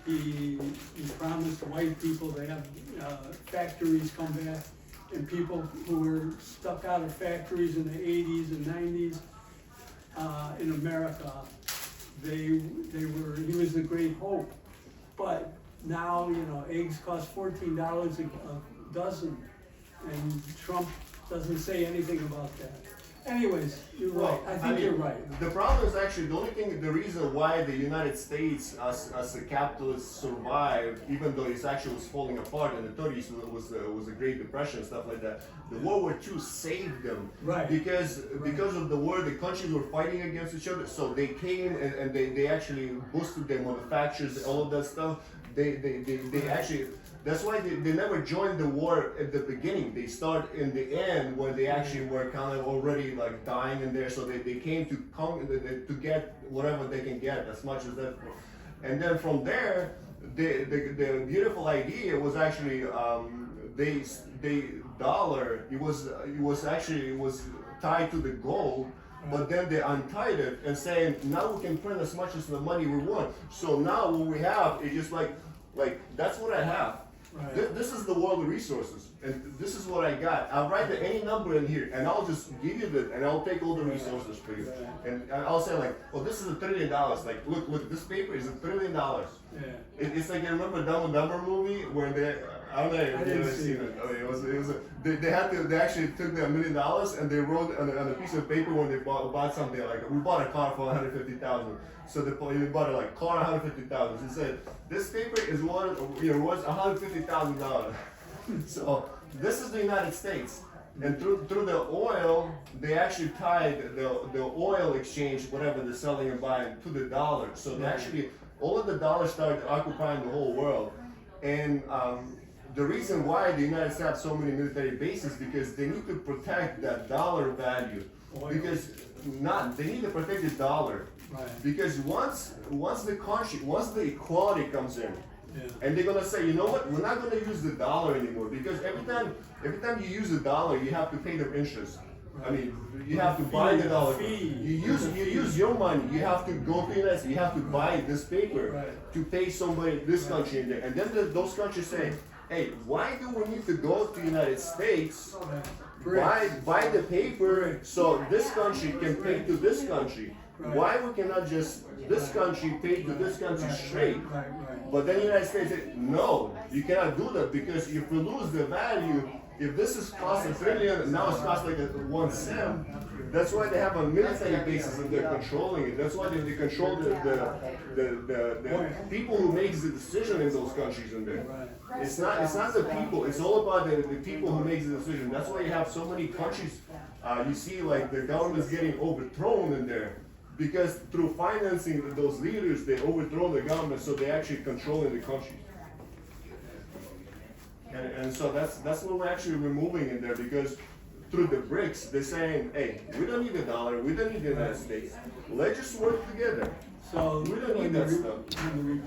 He promised white people to have factories come back, and people who were stuck out of factories in the 80s and 90s in America, he was the great hope. But now, you know, eggs cost $14 a dozen. And Trump doesn't say anything about that. Anyways, you're right. I think you're right. The problem is actually the reason why the United States as a capitalist survived, even though it actually was falling apart in the 30s, was a Great Depression and stuff like that. The World War II saved them. Right. Because of the war, the countries were fighting against each other, so they came and they actually boosted their manufacturers, all of that stuff. They actually. That's why they never joined the war at the beginning. They start in the end where they actually were kind of already like dying in there. So they came to get whatever they can get as much as that. And then from there, the beautiful idea was actually the dollar. It was tied to the gold. But then they untied it and saying now we can print as much as the money we want. So now what we have is just like that's what I have. Right. This is the world of resources, and this is what I got. I'll write any number in here, and I'll just give you and I'll take all the resources for you. And I'll say like, well, this is $1 trillion. Like, look, this paper is $1 trillion. Yeah. It's like, you remember Dumb and Dumber movie where I don't know if you've ever seen it. Oh, they actually took the $1 million and they wrote on a piece of paper when they bought something like, we bought a car for $150,000. So they bought a car $150,000. It said this paper is worth $150,000. So this is the United States, and through the oil, they actually tied the oil exchange, whatever they're selling and buying, to the dollar. So they actually all of the dollars started occupying the whole world, and the reason why the United States have so many military bases because they need to protect that dollar value. Because they need to protect the dollar. Right. Because once the equality comes in, and they're gonna say, you know what, we're not gonna use the dollar anymore because every time you use the dollar, you have to pay them interest. Right. I mean, you have to buy the dollar. You use your money. You have to go to the you have to buy this paper to pay somebody this country in there, and then those countries say, hey, why do we need to go to the United States? Buy the paper so this country can pay to this country. Why we cannot just this country pay to this country straight? But then the United States said, no, you cannot do that because if we lose the value, if this is cost $1 trillion, now it's cost like 1 cent. That's why they have a military basis and they're controlling it. That's why they control the people who makes the decision in those countries in there. It's not the people. It's all about the people who makes the decision. That's why you have so many countries. You see, like the government's getting overthrown in there because through financing those leaders, they overthrow the government, so they actually controlling the country. And so that's what we're actually removing in there because through the BRICS, they're saying, hey, we don't need the dollar, we don't need the United States. Let's just work together. So We don't need when that the stuff. Republic